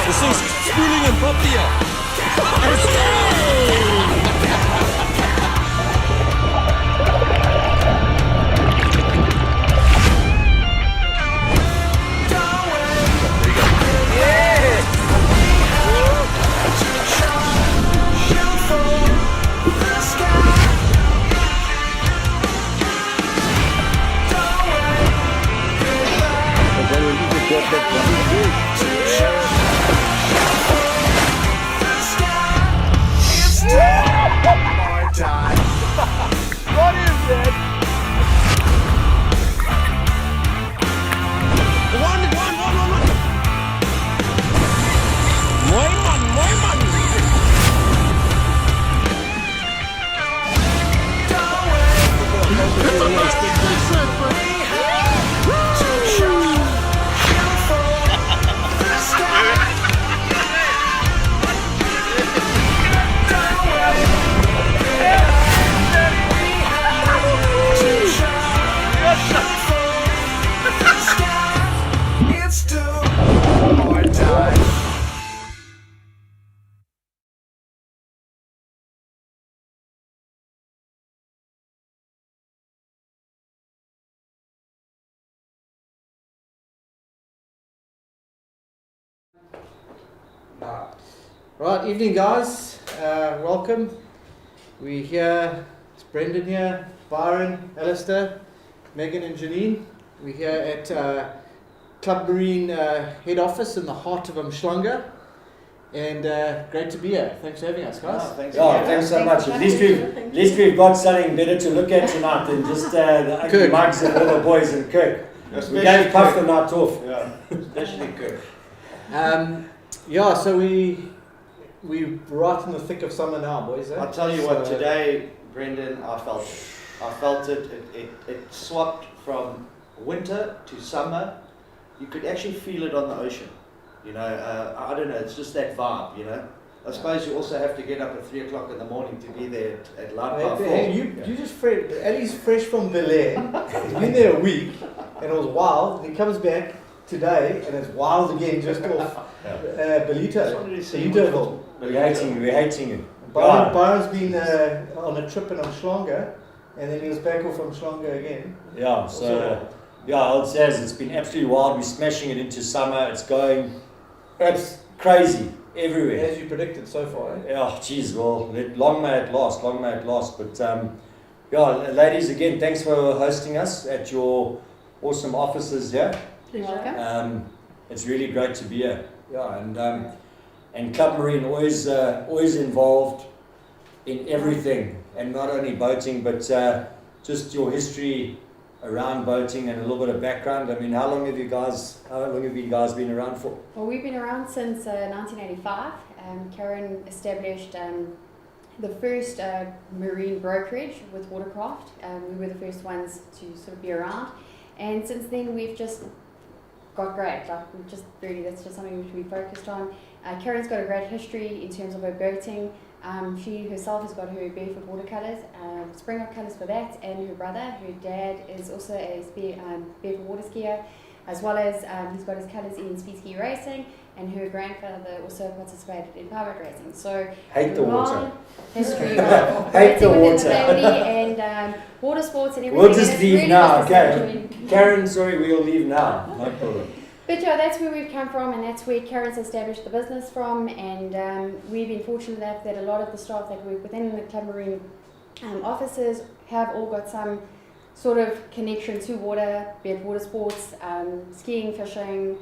Das ist Frühling im Papier. Right, evening guys, welcome. We're here, it's Brendan here, Byron, Alistair, Megan and Janine. We're here at Club Marine head office in the heart of Umhlanga, and great to be here. Thanks for having us guys. Thanks so much. At least we've got something better to look at tonight than just the ugly mugs of all the boys in Kirk. We gave Puff the night off. Yeah, especially Kirk. Yeah, so we're right in the thick of summer now, boys. I'll tell you what, today, Brendan, I felt it. It swapped from winter to summer. You could actually feel it on the ocean. You know, I don't know, it's just that vibe, you know. I suppose you also have to get up at 3 o'clock in the morning to be there at Loudpath. Hey, you just fresh. Ali's fresh from Belair. He's been there a week, and it was wild. He comes back today, and it's wild again, just off Bellito. We're hating you. Byron's been on a trip in Umhlanga, and then he was back off from Umhlanga again. Yeah, so it says it's been absolutely wild. We're smashing it into summer. It's crazy everywhere. As you predicted so far. Yeah, geez, well, long may it last. But ladies, again, thanks for hosting us at your awesome offices here. You're welcome. It's really great to be here. Yeah, and Club Marine always involved in everything, and not only boating, but just your history around boating and a little bit of background. I mean, how long have you guys been around for? Well, we've been around since 1985. Karen established the first marine brokerage with Watercraft. We were the first ones to sort of be around, and since then we've just got great. That's just something which we focused on. Karen's got a great history in terms of her boating. She herself has got her barefoot watercolours, spring-up colours for that, and her brother, her dad, is also a barefoot water skier. as well as he's got his colours in speed ski racing, and her grandfather also participated in private racing. So Hate the water. long history of Hate the racing within water. the family and water sports and everything. We'll just and it's leave really now, just a okay? genuine- Karen, sorry, we'll leave now. No problem. But yeah, that's where we've come from, and that's where Karen's established the business from. And we've been fortunate enough that a lot of the staff that work within the Club Marine offices have all got some sort of connection to water, be it water sports, skiing, fishing,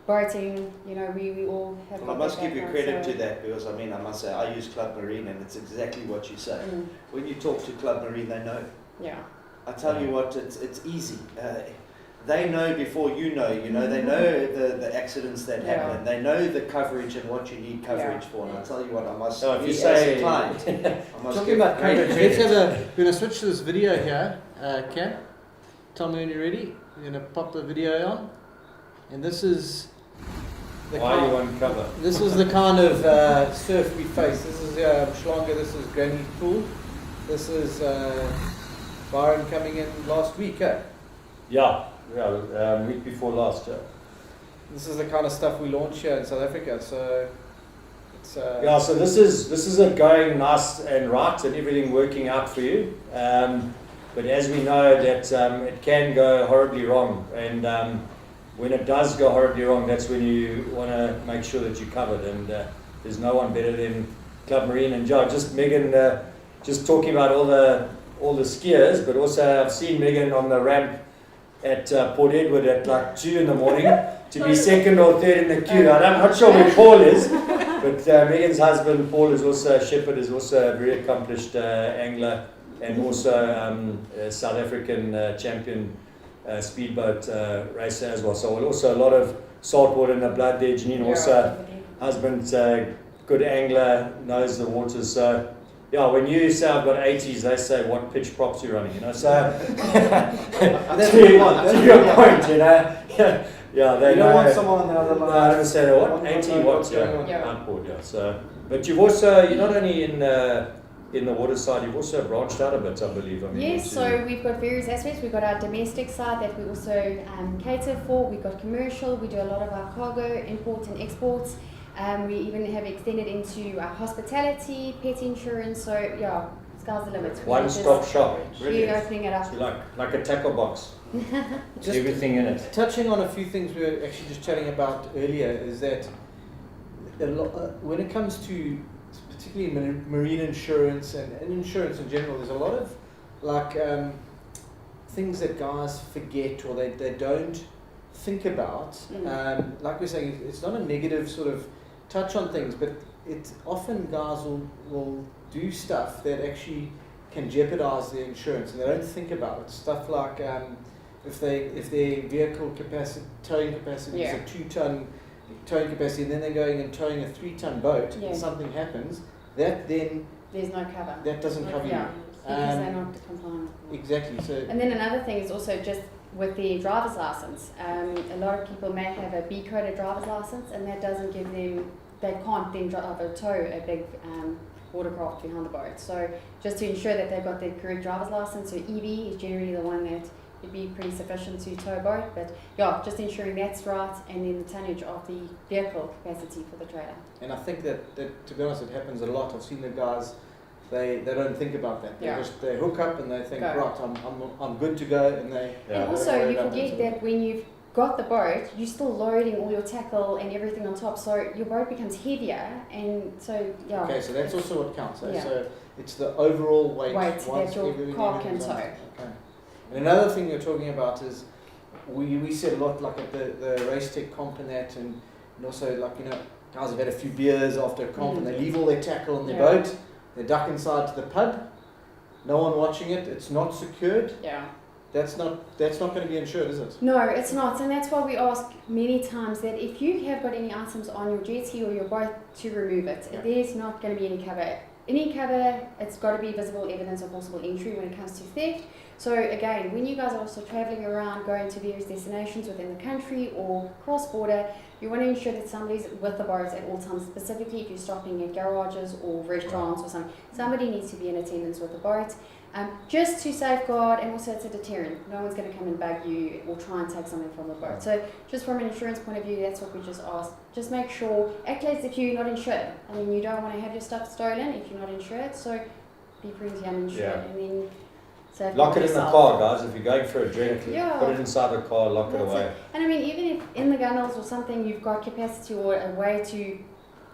boating. You know, we all have. Well, I got must that give you background, credit so- to that, because I mean, I must say, I use Club Marine, and it's exactly what you say. Mm, When you talk to Club Marine, they know. yeah. I tell you what, it's easy. They know before you know. You know, they know the accidents that happen, Yeah. and they know the coverage and what you need coverage for. And I tell you what, I must. So if you me as say- a client, I must Talking give about great coverage, credit. let's have a. We're going to switch to this video here. Cam, tell me when you're ready. We're going to pop the video on, and this is the Why you kind. want cover? This is the kind of surf we face. This is Schlanger. This is Granny Pool. This is Byron coming in last week. Yeah, week before last, yeah. This is the kind of stuff we launch here in South Africa. So it's Yeah, so this is a going nice and right and everything working out for you. But as we know that it can go horribly wrong, and when it does go horribly wrong, that's when you want to make sure that you're covered. And there's no one better than Club Marine and Joe. Just Megan, just talking about all the skiers, but also I've seen Megan on the ramp at Port Edward at like 2 in the morning to be second or third in the queue. I'm not sure where Paul is, but Megan's husband Paul is also a shepherd, is also a very accomplished angler, and also a South African champion speedboat racer as well. So also a lot of saltwater in the blood there. Janine also, husband's good angler, knows the waters. So yeah, when you say I've got 80s, they say what pitch props you're running, you know. So That's to what you want. That's to what your you want. point, you know. Yeah, they You know. don't want someone on the other No, line. I don't say that. What? What- 80 what- watts, what's going on? yeah. Outboard, yeah. So, but you've also, you're not only in the water side, you've also branched out a bit, I believe. I mean, Yes, into- so we've got various aspects. We've got our domestic side that we also cater for. We've got commercial. We do a lot of our cargo, imports and exports. We even have extended into hospitality, pet insurance. So yeah, sky's the limit. We're One-stop just shop. really opening it up. So like a tackle box. Just Everything in it. touching on a few things we were actually just chatting about earlier is that when it comes to particularly marine insurance and insurance in general, there's a lot of like things that guys forget or they don't think about. Like we're saying, it's not a negative sort of touch on things, but it often guys will do stuff that actually can jeopardize their insurance, and they don't think about it. Stuff like if their vehicle towing capacity is a 2-ton towing capacity, and then they're going and towing a 3-ton boat, Yeah. and something happens, that then There's no cover. that doesn't cover Yeah, you. because they're not compliant. Exactly. So And then another thing is also just with the driver's license. A lot of people may have a B-coded driver's license, and that doesn't give them, they can't then drive or tow a big watercraft behind the boat. So just to ensure that they've got the correct driver's license, so EV is generally the one that would be pretty sufficient to tow a boat. But yeah, just ensuring that's right, and then the tonnage of the vehicle capacity for the trailer. and I think that to be honest, it happens a lot. I've seen the guys. They don't think about that. Yeah. They hook up and they think, Go. right, I'm good to go, and they. Yeah. And also, Don't worry you about forget it. that when you've got the boat, you're still loading all your tackle and everything on top, so your boat becomes heavier, and so yeah. Okay, so that's also what counts. Eh? Yeah. So it's the overall weight Weight once that your everything- car can everything's on. tow. Okay. And another thing you're talking about is we see a lot like at the race tech comp and that, and also like guys have had a few beers after a comp and they leave all their tackle on their Yeah. boat. They duck inside to the pub. No one watching it. It's not secured. Yeah. That's not going to be insured, is it? No, it's not, and that's why we ask many times that if you have got any items on your jet ski or your boat, to remove it. Yeah. There's not going to be any cover. Any cover, it's got to be visible evidence of possible entry when it comes to theft. So again, when you guys are also traveling around, going to various destinations within the country or cross-border, you want to ensure that somebody's with the boat at all times, specifically if you're stopping at garages or restaurants or something. Somebody needs to be in attendance with the boat. just to safeguard, and also it's a deterrent. No one's going to come and bug you or try and take something from the boat. So just from an insurance point of view, that's what we just ask. Just make sure, act as if you're not insured. I mean, you don't want to have your stuff stolen if you're not insured, so be pretty uninsured. Yeah. And then safeguard Lock it in the yourself. car, guys. If you're going for a drink, Yeah. put it inside the car, lock it That's away. it. And I mean, even if in the gunnels or something you've got capacity or a way to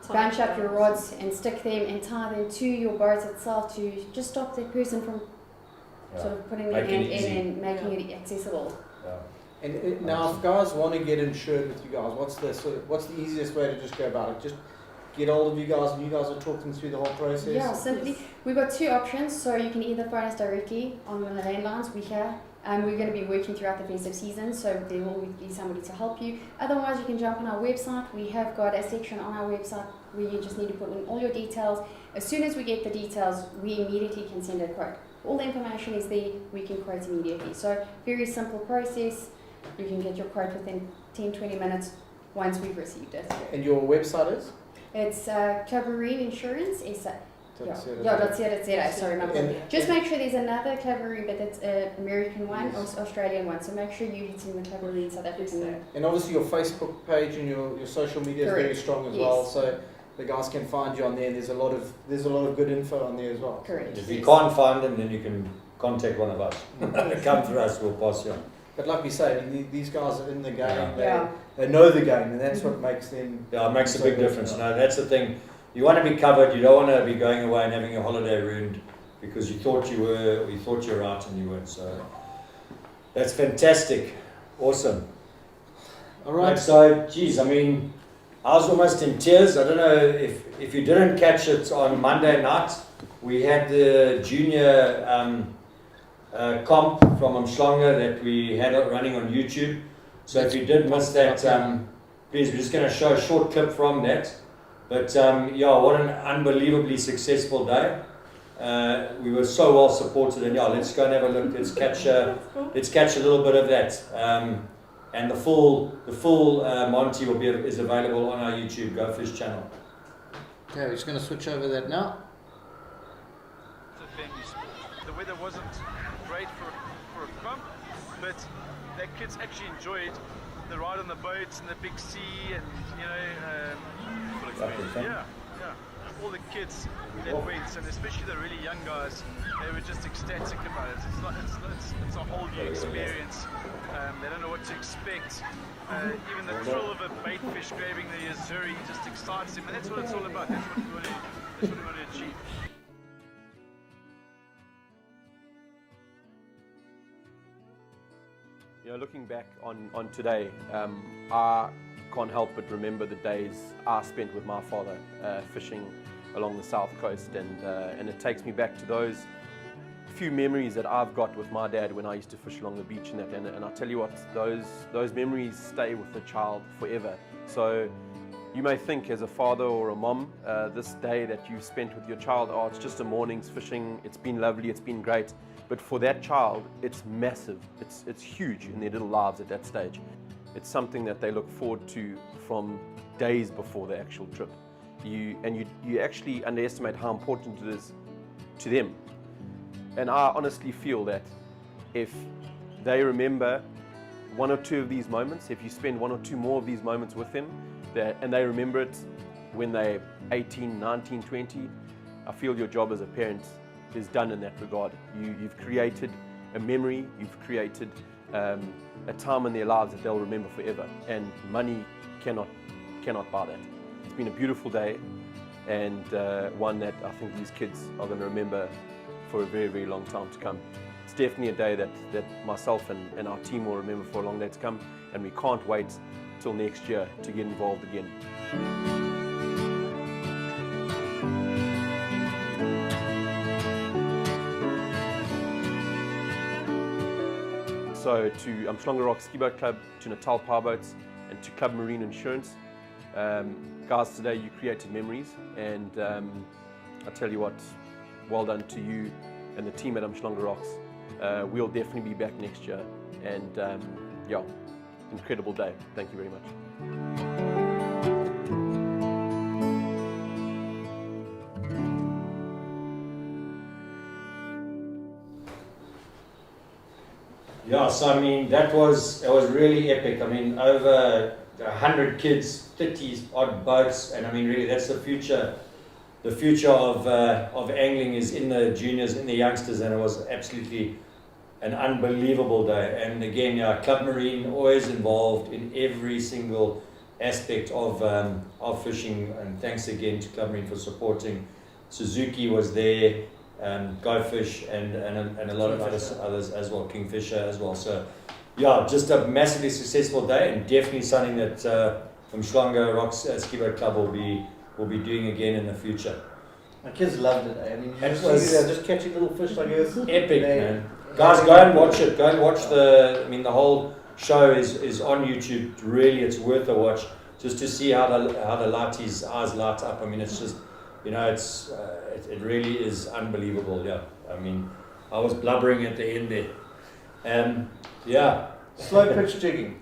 bunch up your rods and stick them and tie them to your boat itself to just stop the person from sort of putting their Making hand it easy. in and making it accessible. Yeah. And now, if guys want to get insured with you guys, what's the easiest way to just go about it? Just get hold of you guys, and you guys will talk them through the whole process. Yeah, simply. We've got two options, so you can either phone us directly on the landlines we have. We're going to be working throughout the festive season, so there will be somebody to help you. Otherwise, you can jump on our website. We have got a section on our website where you just need to put in all your details. As soon as we get the details, we immediately can send a quote. All the information is there, we can quote immediately. So very simple process. You can get your quote within 10-20 minutes once we've received it. And your website is? It's Club Marine Insurance. .co.za. Sorry, just make sure there's another Club Marine, but it's an American one or Australian one. So make sure you're hitting the Club Marine South African one. And obviously your Facebook page and your social media is very strong as well. So the guys can find you on there. And there's a lot of good info on there as well. Correct. If you can't find them, then you can contact one of us. Come through us, we'll pass you on. But like we say, I mean, these guys are in the game. Yeah. They know the game, and that's what makes them. Yeah, it makes a so big good. difference. No, that's the thing. You want to be covered. You don't want to be going away and having your holiday ruined because you thought you were, or you thought you were out and you weren't. So that's fantastic. Awesome. All right. So, geez, I mean, I was almost in tears. I don't know if you didn't catch it on Monday night. We had the junior comp from Umhlanga that we had running on YouTube. So if you did miss that, please, we're just going to show a short clip from that. But yeah, what an unbelievably successful day. We were so well supported, and yeah, let's go and have a look. Let's catch a little bit of that. And the full Monty is available on our YouTube Go Fish channel. Okay, we're just going to switch over that now. It's a family sport. The weather wasn't great for a comp, but the kids actually enjoyed the ride on the boats and the big sea, and yeah. All the kids that went, and especially the really young guys, they were just ecstatic about it. It's a whole new experience. They don't know what to expect. Even the thrill of a bait fish grabbing the Azuri just excites them, and that's what it's all about. That's what we want to achieve. You know, looking back on today, I can't help but remember the days I spent with my father fishing along the south coast, and it takes me back to those few memories that I've got with my dad when I used to fish along the beach and that. And I tell you what, those memories stay with the child forever. So you may think as a father or a mom, this day that you spent with your child, oh, it's just a morning's fishing, it's been lovely, it's been great. But for that child, it's massive, it's huge in their little lives at that stage. It's something that they look forward to from days before the actual trip. You actually underestimate how important it is to them. And I honestly feel that if they remember one or two of these moments, if you spend one or two more of these moments with them, and they remember it when they're 18, 19, 20, I feel your job as a parent is done in that regard. You've created a memory, you've created a time in their lives that they'll remember forever, and money cannot buy that. It's been a beautiful day, and one that I think these kids are going to remember for a very, very long time to come. It's definitely a day that myself and our team will remember for a long day to come, and we can't wait till next year to get involved again. So to Umhlanga Rock Ski Boat Club, to Natal Powerboats, and to Club Marine Insurance, guys, today you created memories, and I tell you what, well done to you and the team at Umhlanga Rocks. We'll definitely be back next year, and yeah, incredible day. Thank you very much. Yeah, so I mean it was really epic. I mean over 100 kids, 30 odd boats, and I mean really that's the future. The future of angling is in the juniors, in the youngsters, and it was absolutely an unbelievable day. And again, yeah, Club Marine always involved in every single aspect of fishing. And thanks again to Club Marine for supporting. Suzuki was there, Go Fish, and a lot of others as well, Kingfisher as well. So yeah, just a massively successful day, and definitely something that Umhlanga Rocks Ski Boat Club will be doing again in the future. My kids loved it. I mean, It you was- see they're just catching little fish like this. Epic, man. Guys, go and watch it. Go and watch the whole show is on YouTube. Really, it's worth a watch just to see how the lighties eyes light up. I mean, it's just, it really is unbelievable. Yeah, I mean, I was blubbering at the end there. Yeah, Slow pitch jigging.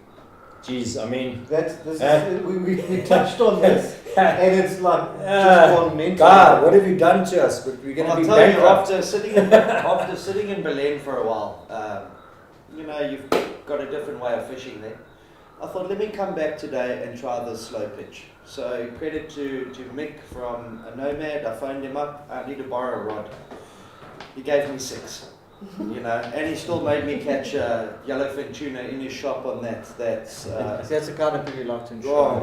geez, I mean, We touched on this, and it's like Yeah. just one mental. God, what have you done to us? We're going to I'll be tell you, bankrupt. after sitting in Belen for a while, you've got a different way of fishing there. I thought, let me come back today and try the slow pitch. So credit to Mick from a Nomad. I phoned him up. I need to borrow a rod. He gave me 6. And he still made me catch yellowfin tuna in his shop on that. That's That's the kind of thing you like to enjoy.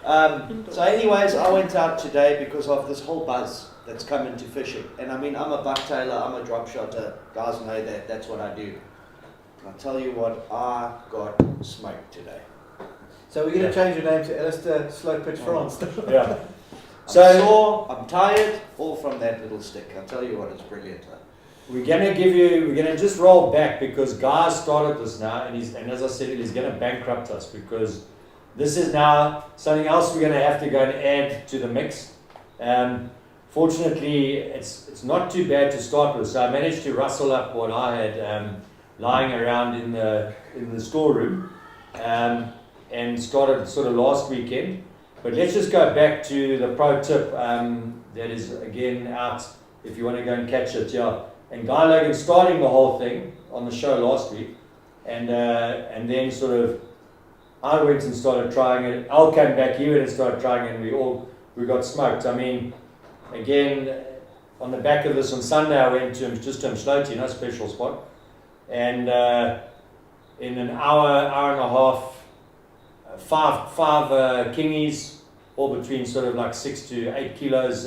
Oh. So anyways, I went out today because of this whole buzz that's come into fishing. And I mean, I'm a bucktailer, I'm a drop shotter. Guys know that, that's what I do. I'll tell you what, I got smoked today. So we're going to change your name to Alistair Slow Pitch France. Yeah. I'm So sore, I'm tired, all from that little stick. I'll tell you what, it's brilliant. we're gonna just roll back because Guy started this now, and as I said, he's gonna bankrupt us because this is now something else we're gonna have to go and add to the mix. Fortunately, it's not too bad to start with. So I managed to rustle up what I had lying around in the storeroom, and started sort of last weekend. But let's just go back to the pro tip that is again out if you want to go and catch it. Yeah. And Guy Logan starting the whole thing on the show last week, and then sort of I went and started trying it. Al came back, he went and started trying it, and we got smoked. I mean, again, on the back of this on Sunday, I went to Umhloti, no special spot, and in an hour and a half, five kingies, all between sort of like 6 to 8 kilos,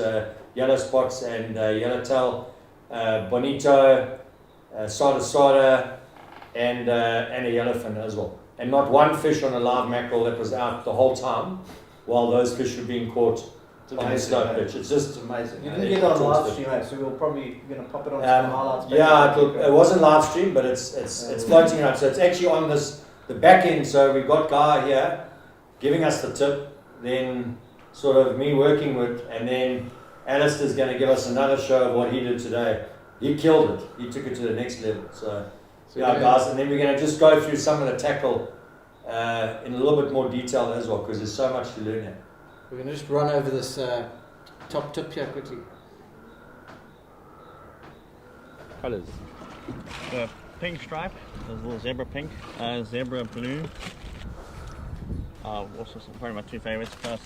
yellow spots and yellowtail. Bonito, Sada, and a yellowfin as well. And not one fish on a live mackerel that was out the whole time while those fish were being caught on the slow pitch. It's just amazing. You can get it on live stream, mate, so we'll probably going to pop it on some highlights. yeah, it wasn't live stream, but it's floating around. So it's actually on the back end. So we've got Guy here giving us the tip, then sort of me working with, and then Alistair's going to give us another show of what he did today. He killed it. He took it to the next level. So yeah, guys, and then we're going to just go through some of the tackle in a little bit more detail as well, because there's so much to learn here. We're going to just run over this top tip here quickly. Colours. The pink stripe, there's a little zebra pink, zebra blue. Also, probably my 2 favorites. First,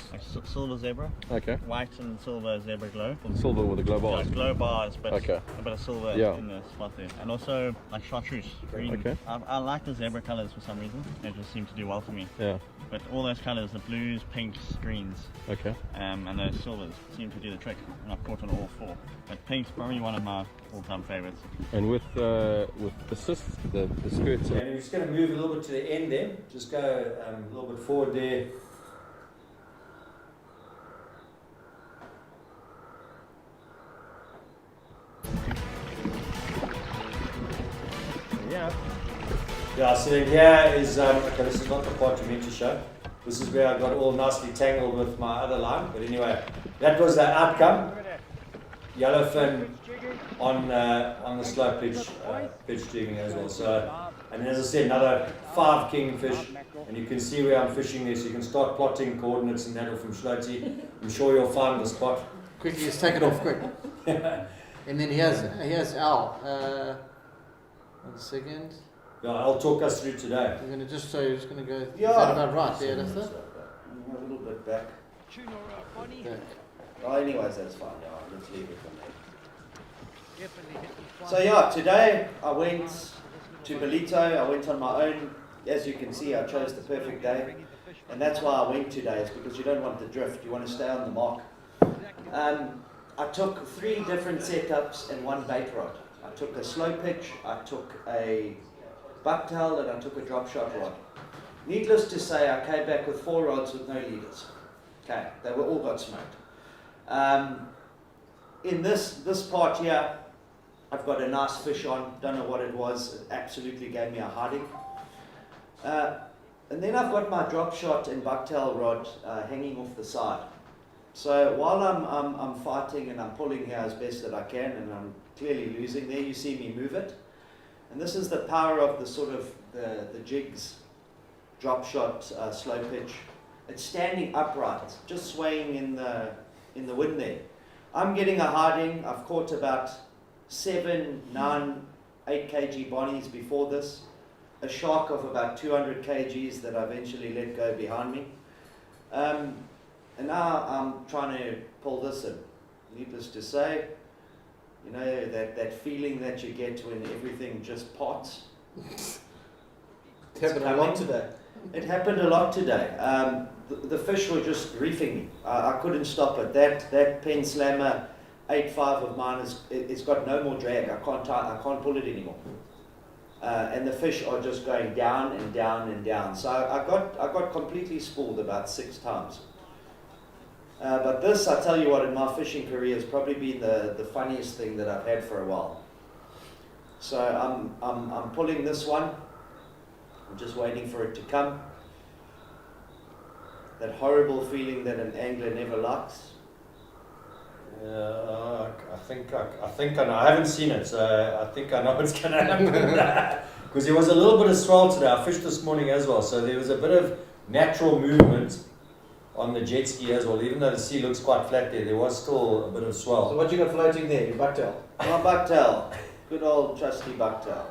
silver zebra, Okay. white and silver zebra glow. Silver with the glow Yeah, bars. glow bars, but Okay. a bit of silver Yeah. in the spot there. And also like chartreuse, green. Okay. I like the zebra colors for some reason. They just seem to do well for me. Yeah. But all those colors, the blues, pinks, greens, Okay. and those silvers seem to do the trick. And I've caught on all 4. But pink's probably one of my all-time favorites. And with the cysts, the skirts. And we're just going to move a little bit to the end there. Just go a little bit forward there. Yeah, so then here is, okay, this is not the part you meant to show. This is where I got all nicely tangled with my other line. But anyway, that was the outcome. Yellowfin on the slow pitch jigging as well. So, and as I said, another 5 kingfish, and you can see where I'm fishing there, so you can start plotting coordinates and that from Umhloti. I'm sure you'll find the spot. Quickly, just take it off quick. And then here's Al. 1 second. Yeah, I'll talk us through today. We're going to just so you're just going to go. Yeah. Is that about right there, Alistair? A little bit back. Okay. Oh, anyways, that's fine. Yeah, let's leave it for now. So yeah, today I went to Belito. I went on my own. As you can see, I chose the perfect day, and that's why I went today. Is because you don't want the drift. You want to stay on the mark. I took 3 different setups and 1 bait rod. I took a slow pitch, I took a bucktail, and I took a drop shot rod. Needless to say, I came back with 4 rods with no leaders. Okay, they were all got smoked. In this part here, I've got a nice fish on. Don't know what it was. It absolutely gave me a hiding. And then I've got my drop shot and bucktail rod hanging off the side. So while I'm fighting and I'm pulling here as best that I can, and I'm clearly losing, there you see me move it. And this is the power of the sort of the jigs, drop shot, slow pitch. It's standing upright, just swaying in the wind there. I'm getting a hiding. I've caught about 7, 9, 8 kg bonnies before this. A shark of about 200 kgs that I eventually let go behind me. And now I'm trying to pull this in. Needless to say, you know, that feeling that you get when everything just parts. It happened a lot today. It happened a lot today. The fish were just reefing me. I couldn't stop it. That Penn Slammer 8.5 of mine it's got no more drag. I can't pull it anymore. And the fish are just going down and down and down. So I got completely spooled about 6 times. But this, I tell you what, in my fishing career has probably been the funniest thing that I've had for a while. So I'm pulling this one. I'm just waiting for it to come. That horrible feeling that an angler never likes. I think I know. I haven't seen it, so I think I know what's going to happen. Because there was a little bit of swell today. I fished this morning as well, so there was a bit of natural movement on the jet ski as well. Even though the sea looks quite flat there was still a bit of swell. So what you got floating there? Your bucktail? My bucktail, good old trusty bucktail.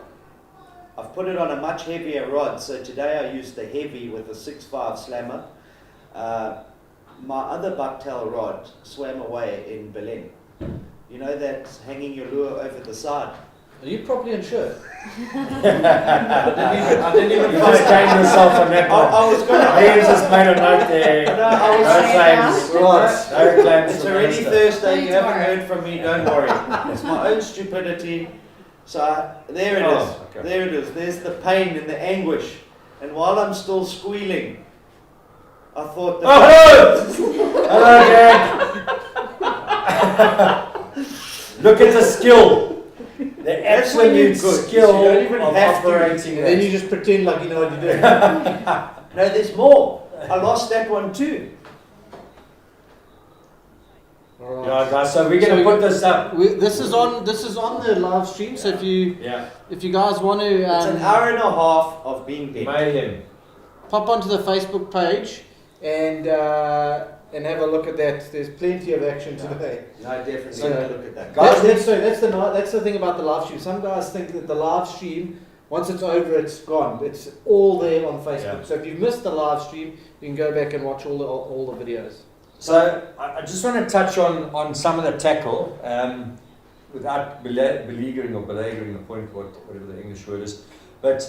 I've put it on a much heavier rod, so today I used the heavy with a 6.5 slammer. My other bucktail rod swam away in Berlin. You know that hanging your lure over the side? Are you properly insured? I didn't even just change yourself on that one. I was going to... I just made a note there. No, I was No claims. No claims. It's from already Alistair. Thursday, you haven't heard from me, don't worry. It's my own stupidity. So there it is. Oh, okay. There it is. There's the pain and the anguish. And while I'm still squealing, I thought that... Oh, hello! Hello, Jack. Look at the skill. The That's when you're absolute good. skill You don't even of have to. operating And then you that. just pretend like you know what you're doing. No, there's more. I lost that one too. Alright. Yeah, guys, so we're going to put this up. This is on the live stream. So if you guys want to It's an hour and a half of being dead. Mayhem. pop onto the Facebook page and have a look at that. There's plenty of action today. No, definitely. So- Have a look at that. Guys, That's the thing about the live stream. Some guys think that the live stream, once it's over, it's gone. It's all there on Facebook. Yeah. So if you've missed the live stream, you can go back and watch all the videos. So I just want to touch on some of the tackle without beleaguering the point, whatever the English word is. But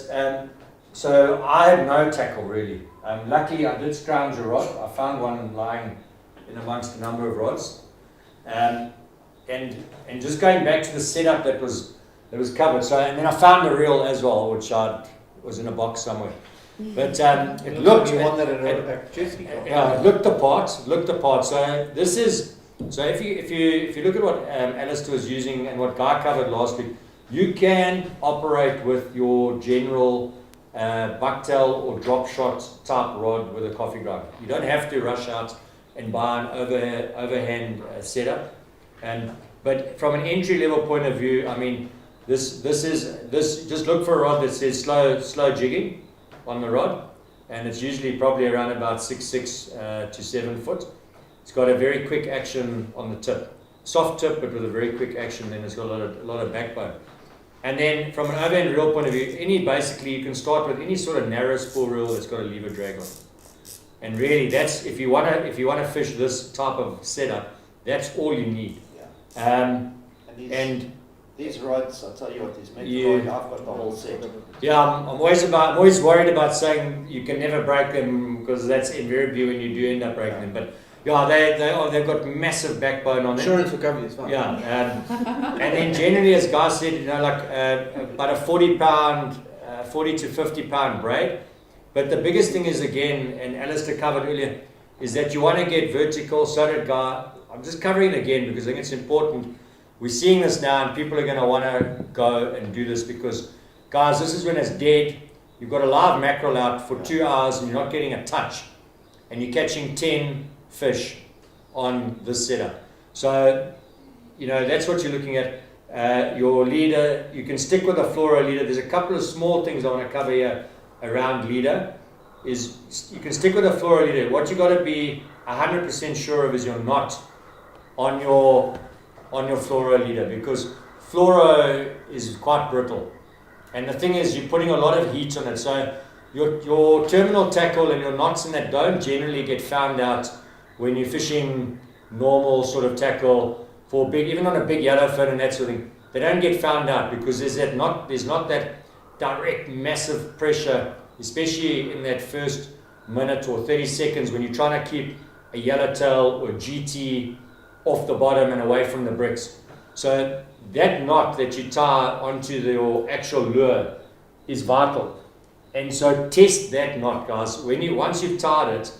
so I had no tackle really. Luckily, I did scrounge a rod. I found one lying in amongst a number of rods, and just going back to the setup that was covered. So and then I found a reel as well, which was in a box somewhere. But it looked. You want that at a jet ski club. Yeah, it looked the part. So this is if you look at what Alistair was using and what Guy covered last week, you can operate with your general bucktail or drop shot type rod with a coffee grinder. You don't have to rush out and buy an overhand setup. But from an entry level point of view, I mean, this just look for a rod that says slow jigging on the rod, and it's usually probably around about 6.6 to 7 foot. It's got a very quick action on the tip, soft tip, but with a very quick action. Then it's got a lot of backbone. And then from an overhand reel point of view, basically you can start with any sort of narrow spool reel that's got a lever drag on. And really, that's if you wanna fish this type of setup, that's all you need. Yeah. And these rods, I'll tell you what, these Yeah. I've got the whole set. yeah, I'm always worried about saying you can never break them because that's invariably when you do end up breaking them. But yeah, they've got massive backbone on them. Insurance recovery is fine. Yeah, and then generally, as guys said, like about a 40 to 50 pound braid. But the biggest thing is, again, and Alistair covered earlier, is that you want to get vertical. So did Guy. I'm just covering it again because I think it's important. We're seeing this now, and people are going to want to go and do this because, guys, this is when it's dead. You've got a live mackerel out for 2 hours, and you're not getting a touch, and you're catching 10 fish on this setup. So, that's what you're looking at. Your leader, you can stick with a fluoro leader. There's a couple of small things I want to cover here around leader. Is you can stick with a fluoro leader. What you got to be 100% sure of is your knot on your fluoro leader, because fluoro is quite brittle. And the thing is, you're putting a lot of heat on it. So your terminal tackle and your knots in that don't generally get found out when you're fishing normal sort of tackle for big, even on a big yellowfin and that sort of thing. They don't get found out because there's not that direct massive pressure, especially in that first minute or 30 seconds when you're trying to keep a yellowtail or GT off the bottom and away from the bricks. So that knot that you tie onto your actual lure is vital. And so test that knot, guys. Once you've tied it,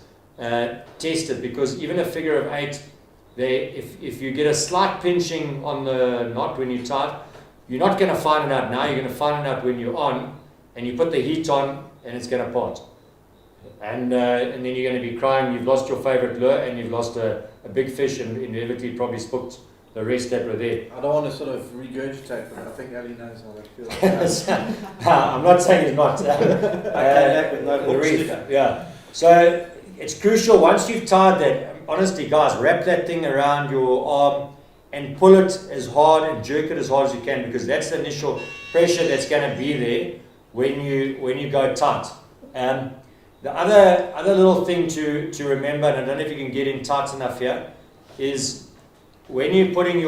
test it, because even a figure of 8, if you get a slight pinching on the knot when you tie it, you're not going to find it out now. You're going to find it out when you're on, and you put the heat on, and it's going to part. And then you're going to be crying. You've lost your favorite lure, and you've lost a big fish, and inevitably probably spooked the rest that were there. I don't want to sort of regurgitate, but I think Ali knows how that feels. I'm not saying it's not. I came back with no The hooks reef, today. yeah. So it's crucial, once you've tied that, honestly guys, wrap that thing around your arm and pull it as hard and jerk it as hard as you can, because that's the initial pressure that's going to be there when you go tight. The other little thing to remember, and I don't know if you can get in tight enough here, is when you're putting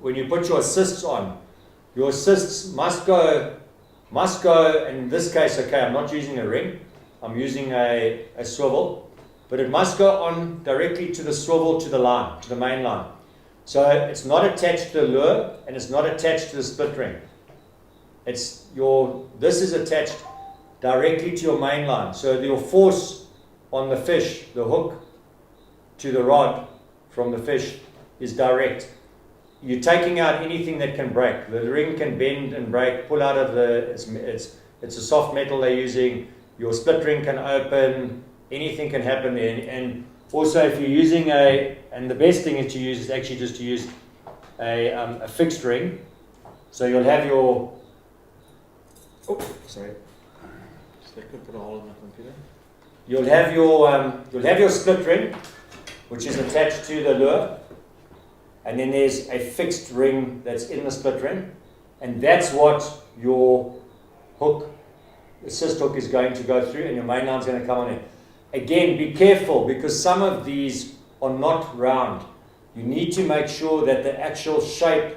when you put your assists on, your assists must go, in this case, okay, I'm not using a ring, I'm using a swivel, but it must go on directly to the swivel, to the line, to the main line. So it's not attached to the lure, and it's not attached to the split ring. This is attached directly to your main line. So your force on the fish, the hook to the rod from the fish, is direct. You're taking out anything that can break. The ring can bend and break, pull out of it's a soft metal they're using. Your split ring can open, anything can happen there. And also if you're using and the best thing is to use is actually just to use a fixed ring. So you'll have your, They could put a hole in the computer. you'll have your split ring, which is attached to the lure, and then there's a fixed ring that's in the split ring, and that's what your assist hook is going to go through, and your main line's going to come on it. Again, be careful, because some of these are not round. You need to make sure that the actual shape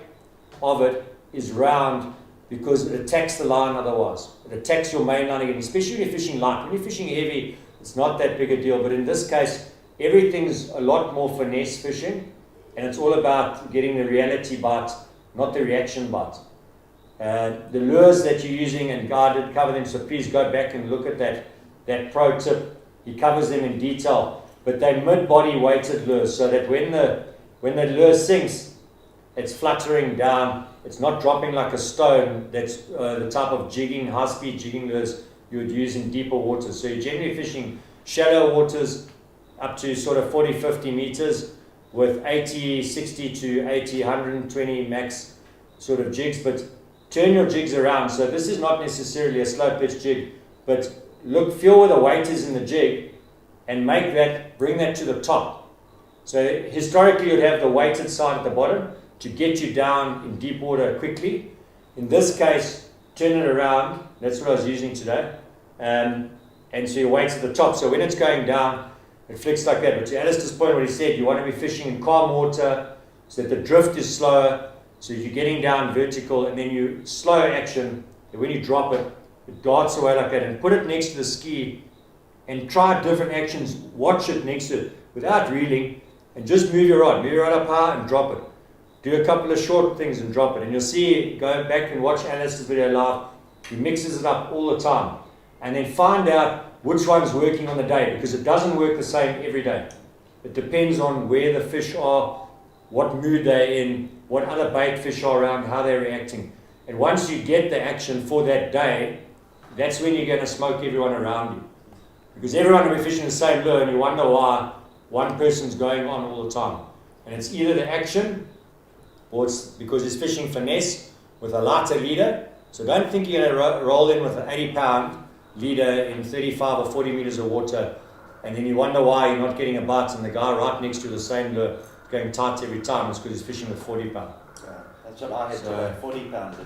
of it is round, because it attacks the line otherwise. It attacks your main line again, especially when you're fishing light. When you're fishing heavy, it's not that big a deal, but in this case, everything's a lot more finesse fishing, and it's all about getting the reality bite, not the reaction bite. The lures that you're using, and Guy did cover them, so please go back and look at that pro tip. He covers them in detail, but they're mid-body weighted lures, so that when the lure sinks, it's fluttering down. It's not dropping like a stone. That's the type of jigging, high-speed jigging lures you would use in deeper waters. So you're generally fishing shallow waters up to sort of 40, 50 meters with 60 to 80, 120 max sort of jigs. But turn your jigs around. So this is not necessarily a slow pitch jig, but feel where the weight is in the jig and bring that to the top. So historically you'd have the weighted side at the bottom to get you down in deep water quickly, In this case, turn it around. That's what I was using today. And so your weight's at the top. So when it's going down, it flicks like that. But to Alistair's point, what he said, you want to be fishing in calm water so that the drift is slower. So you're getting down vertical, and then you slow action. And when you drop it, it darts away like that. And put it next to the ski and try different actions. Watch it next to it without reeling, and just move your rod. Move your rod up high and drop it. Do a couple of short things and drop it. And you'll see, go back and watch Alistair's video live. He mixes it up all the time. And then find out which one's working on the day, because it doesn't work the same every day. It depends on where the fish are, what mood they're in, what other bait fish are around, how they're reacting. And once you get the action for that day, that's when you're going to smoke everyone around you. Because everyone will be fishing the same lure, and you wonder why one person's going on all the time. And it's either the action, or it's because he's fishing finesse with a lighter leader. So don't think you're going to roll in with an 80-pound leader in 35 or 40 meters of water, and then you wonder why you're not getting a bite, and the guy right next to the same lure going tight every time. It's because he's fishing with 40 pound. Yeah, that's what I had to 40 pound.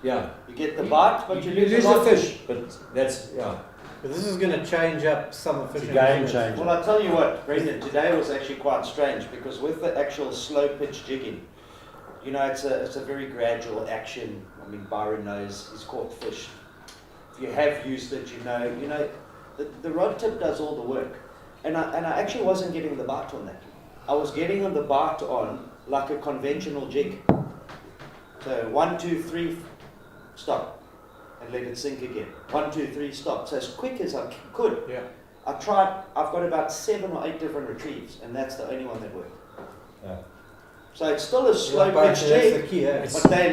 Yeah. You get the bite, but you lose the the fish. But that's, yeah. But this is going to change up summer It's a fishing. game changer. Well, I tell you what, Brendan, today was actually quite strange, because with the actual slow pitch jigging, you know, it's a very gradual action. I mean, Byron knows he's caught fish. If you have used it, you know, the rod tip does all the work. And I actually wasn't getting the bite on that. I was getting on the bite on like a conventional jig. So 1, 2, 3, stop, and let it sink again. 1, 2, 3, stop. So as quick as I could. Yeah. I've got about 7 or 8 different retrieves, and that's the only one that worked. Yeah. So it's still a slow pitch That's the jig, key, yeah. but they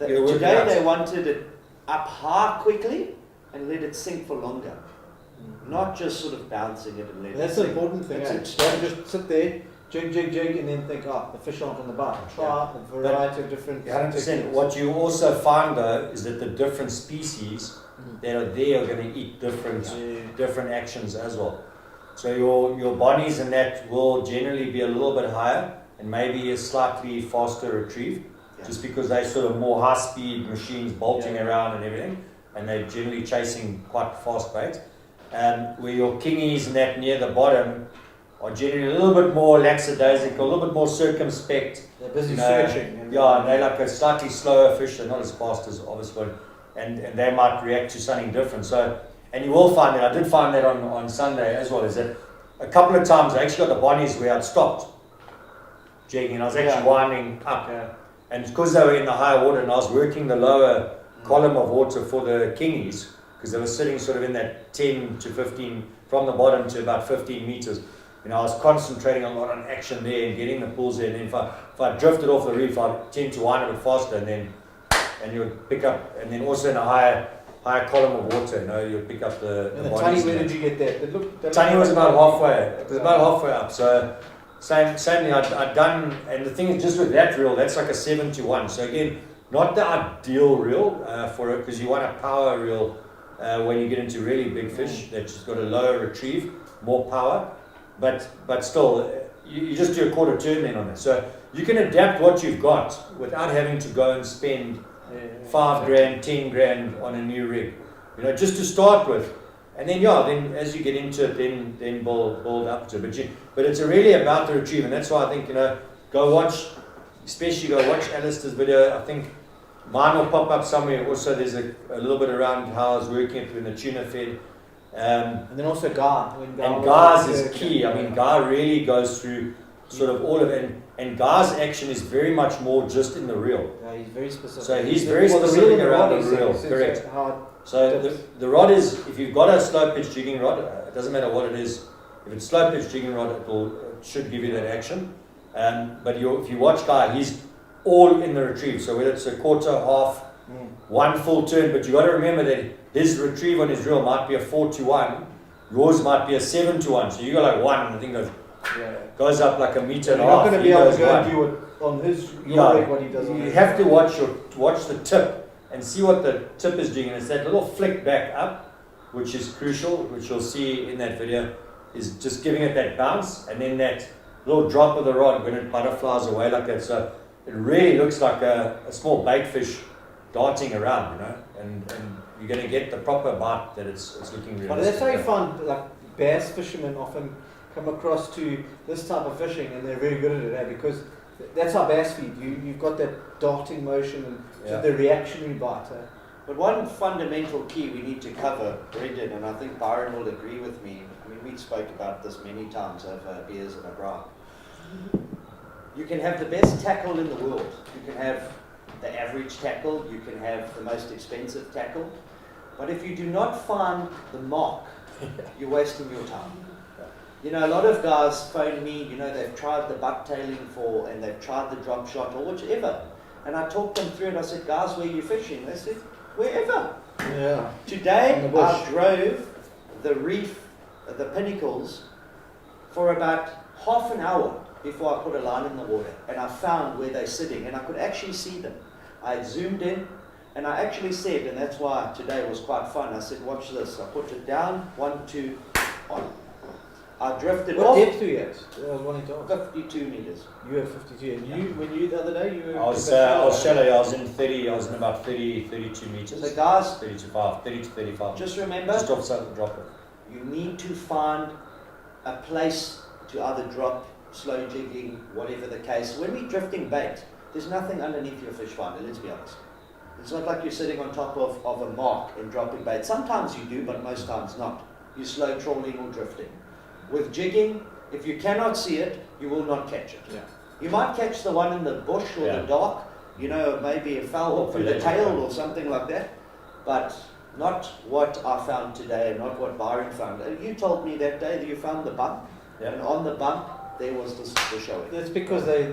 It'll work today out. they wanted it up high quickly and let it sink for longer. Not just sort of bouncing it and letting That's it the sink. important thing. It's Don't just sit there, jig, and then think, the fish aren't on the bite. Try a variety of different. 100%. techniques. What you also find though is that the different species that are there are going to eat different actions as well. So your bonnies and that will generally be a little bit higher and maybe a slightly faster retrieve, just because they're sort of more high-speed machines bolting around and everything, and they're generally chasing quite fast bait. Where your kingies and that near the bottom are generally a little bit more lackadaisical, a little bit more circumspect. They're busy You know, searching. and they're like a slightly slower fish. They're not as fast as obviously, and they might react to something different. So, and you will find that, I did find that on Sunday as well, is that a couple of times I actually got the bonnies where I'd stopped jigging, and I was actually winding up. Yeah. And because they were in the higher water, and I was working the lower column of water for the kingies, because they were sitting sort of in that 10 to 15, from the bottom to about 15 meters. You know, I was concentrating a lot on action there and getting the pulls there. And then if I drifted off the reef, I'd tend to wind a bit faster, and you would pick up, and then also in a higher column of water, you know, you'd pick up the And the bodies tiny, and where that. did you get that? The tiny was about halfway. It was about halfway up. So same thing I'd done, and the thing is, just with that reel, that's like a 7-to-1. So again, not the ideal reel for it, because you want a power reel when you get into really big fish that's got a lower retrieve, more power, but still, you just do a quarter turn then on it. So you can adapt what you've got without having to go and spend $5,000, $10,000 on a new rig, you know, just to start with. And then then as you get into it, then build up to it. But it's really about the retrieve, and that's why I think, you know, go watch Alistair's video. I think mine will pop up somewhere. Also, there's a little bit around how I was working it when the tuna fed. And then also Guy. And Guy's is key. I mean, Guy really goes through sort of all of it, and Guy's action is very much more just in the reel. Yeah, he's very specific. So he's very specific around the reel, correct. So the rod is, if you've got a slow pitch jigging rod, it doesn't matter what it is. If it's slow pitch jigging rod, it should give you that action. But if you watch Guy, he's all in the retrieve. So whether it's a quarter, half, one full turn, but you got to remember that his retrieve on his reel might be a 4-to-1, yours might be a 7-to-1. So you go like 1, and the thing goes up like a meter and a half. You're not going to be able to go and do it on his rig what he does on You his have to watch the tip and see what the tip is doing, and it's that little flick back up, which is crucial, which you'll see in that video, is just giving it that bounce, and then that little drop of the rod when it butterflies away like that. So it really looks like a small bait fish darting around, you know, and you're going to get the proper bite that it's looking realistic. But that's how you find, like, bass fishermen often come across to this type of fishing, and they're very good at it, because that's how bass feed. You've got that darting motion and Yeah. the reactionary bite. But one fundamental key we need to cover, Brendan, and I think Byron will agree with me. I mean, we spoke about this many times over beers and a bra. You can have the best tackle in the world. You can have the average tackle. You can have the most expensive tackle. But if you do not find the mark, you're wasting your time. You know, a lot of guys phone me, you know, they've tried the bucktailing and they've tried the drop shot or whichever. And I talked them through and I said, guys, where are you fishing? They said, wherever. Yeah. Today, In the bush. I drove the reef, the pinnacles, for about half an hour before I put a line in the water. And I found where they're sitting and I could actually see them. I zoomed in and I actually said, and that's why today was quite fun, I said, watch this. I put it down, 1, 2, on. I drifted What off depth are you at? I was wanting to ask. 52 meters. You were 52, and you, when you the other day, you were. I was shallow. I was in about 30, 32 meters. So guys, 30 to 35. just remember, Just drop it. you need to find a place to either drop, slow jigging, whatever the case. When we're drifting bait, there's nothing underneath your fish finder, let's be honest. It's not like you're sitting on top of a mark and dropping bait. Sometimes you do, but most times not. You're slow trawling or drifting. With jigging, if you cannot see it, you will not catch it. Yeah. You might catch the one in the bush or Yeah. the dark, you know, maybe a foul through the tail or something like that, but not what I found today and not what Byron found. You told me that day that you found the bump, Yeah. and on the bump there was the showing. That's because they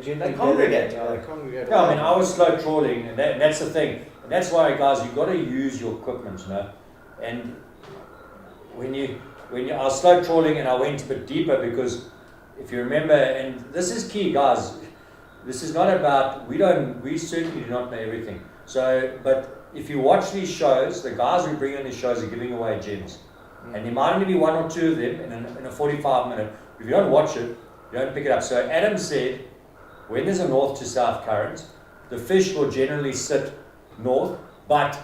generally They congregate. Yeah, they congregate. Yeah, I mean, I was slow trawling, and that's the thing. And that's why, guys, you've got to use your equipment, you know. And when I was slow trawling and I went a bit deeper, because if you remember, and this is key, guys, this is not about, we certainly do not know everything. So, but if you watch these shows, the guys who bring on these shows are giving away gems. And there might only be 1 or 2 of them in a 45-minute. If you don't watch it, you don't pick it up. So Adam said, when there's a north to south current, the fish will generally sit north, but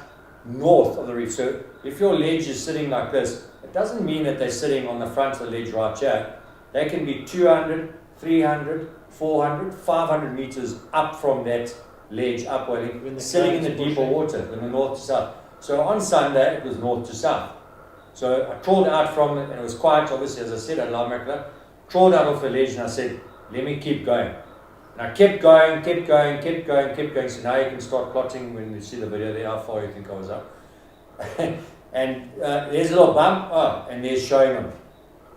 north of the reef. So if your ledge is sitting like this, it doesn't mean that they're sitting on the front of the ledge right here. They can be 200, 300, 400, 500 meters up from that ledge upwelling, sitting in the deeper water, in the north to south. So on Sunday, it was north to south. So I trawled out from it, and it was quiet, obviously, as I said, at La Macla. Trawled out off the ledge, and I said, let me keep going. And I kept going. So now you can start plotting when you see the video there, how far you think I was up. And there's a little bump, and there's showing them.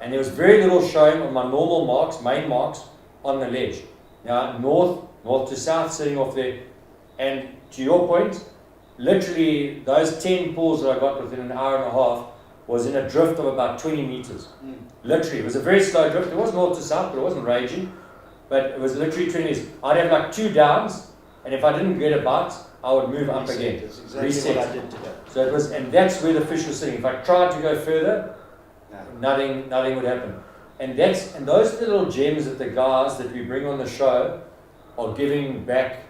And there was very little showing on my normal marks, main marks, on the ledge. Now, north to south, sitting off there. And to your point, literally those 10 pulls that I got within an hour and a half was in a drift of about 20 meters. Literally, it was a very slow drift. It was north to south, but it wasn't raging. But it was literally 20 meters. I'd have like 2 downs, and if I didn't get a bite, I would move up again. That's exactly Reset. what I did today. So it was, and that's where the fish was sitting. If I tried to go further, nothing would happen. And those are the little gems that the guys that we bring on the show are giving back,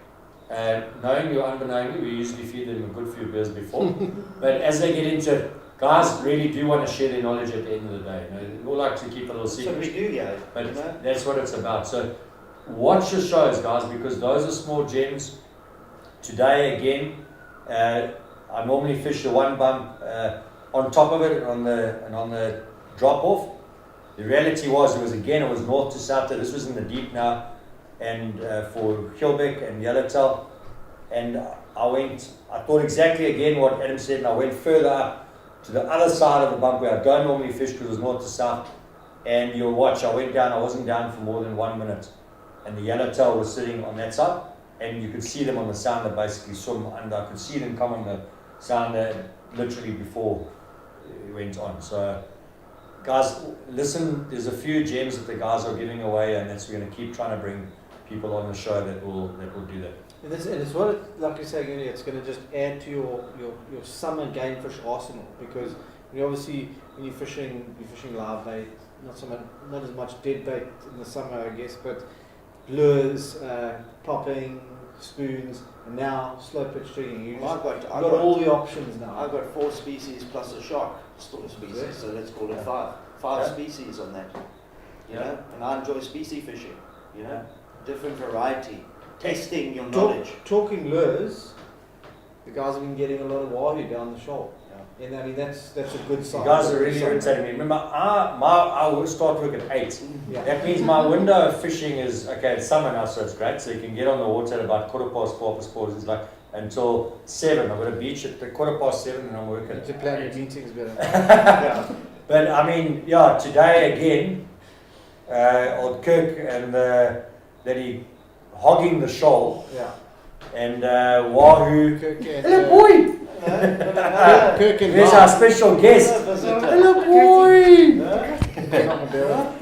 knowingly or unknowingly. We usually feed them a good few beers before. But as they get into it, guys really do want to share their knowledge at the end of the day. You know, we all like to keep a little secret. So we do, yeah. But you know? that's what it's about. So watch your shows, guys, because those are small gems. Today, again, I normally fish the one bump on top of it and on the drop off. The reality was, it was north to south. This was in the deep now, and for Hilbeck and Yellowtail. And I thought exactly again what Adam said, and I went further up to the other side of the bump where I don't normally fish because it was north to south. And you'll watch, I went down, I wasn't down for more than 1 minute. And the yellowtail was sitting on that side, and you could see them on the sounder basically swim under. I could see them come on the sounder literally before it went on. So, guys, listen, there's a few gems that the guys are giving away, and that's we're going to keep trying to bring people on the show that will do that. And it's what it, like you're saying earlier, it's going to just add to your summer game fish arsenal, because obviously when you're fishing live bait, not as much dead bait in the summer, I guess, but lures, popping, spoons, and now slow pitch jigging. You've I've got, got all the options now. I've got 4 species plus a shark species, Yeah. so let's call it 5. 5 Yeah. species on that. You Yeah. know, and I enjoy species fishing. You know, different variety, testing your Talk, knowledge. talking lures, the guys have been getting a lot of wahoo down the shoal. Yeah. And I mean, that's a good You sign. guys are really irritating me. Remember, I will start work at 8. Yeah. That means my window of fishing is, okay, it's summer now, so it's great. So you can get on the water at about 4:15. It's like until 7. I've got a beach at the 7:15 and I'm working. To plan your meetings better. Yeah. But I mean, yeah, today again, old Kirk and that he hogging the shoal Yeah. and wahoo. Kirk and, Hello, boy! Kirk and There's Mark. our special guest. Hello, boy! On the barrel.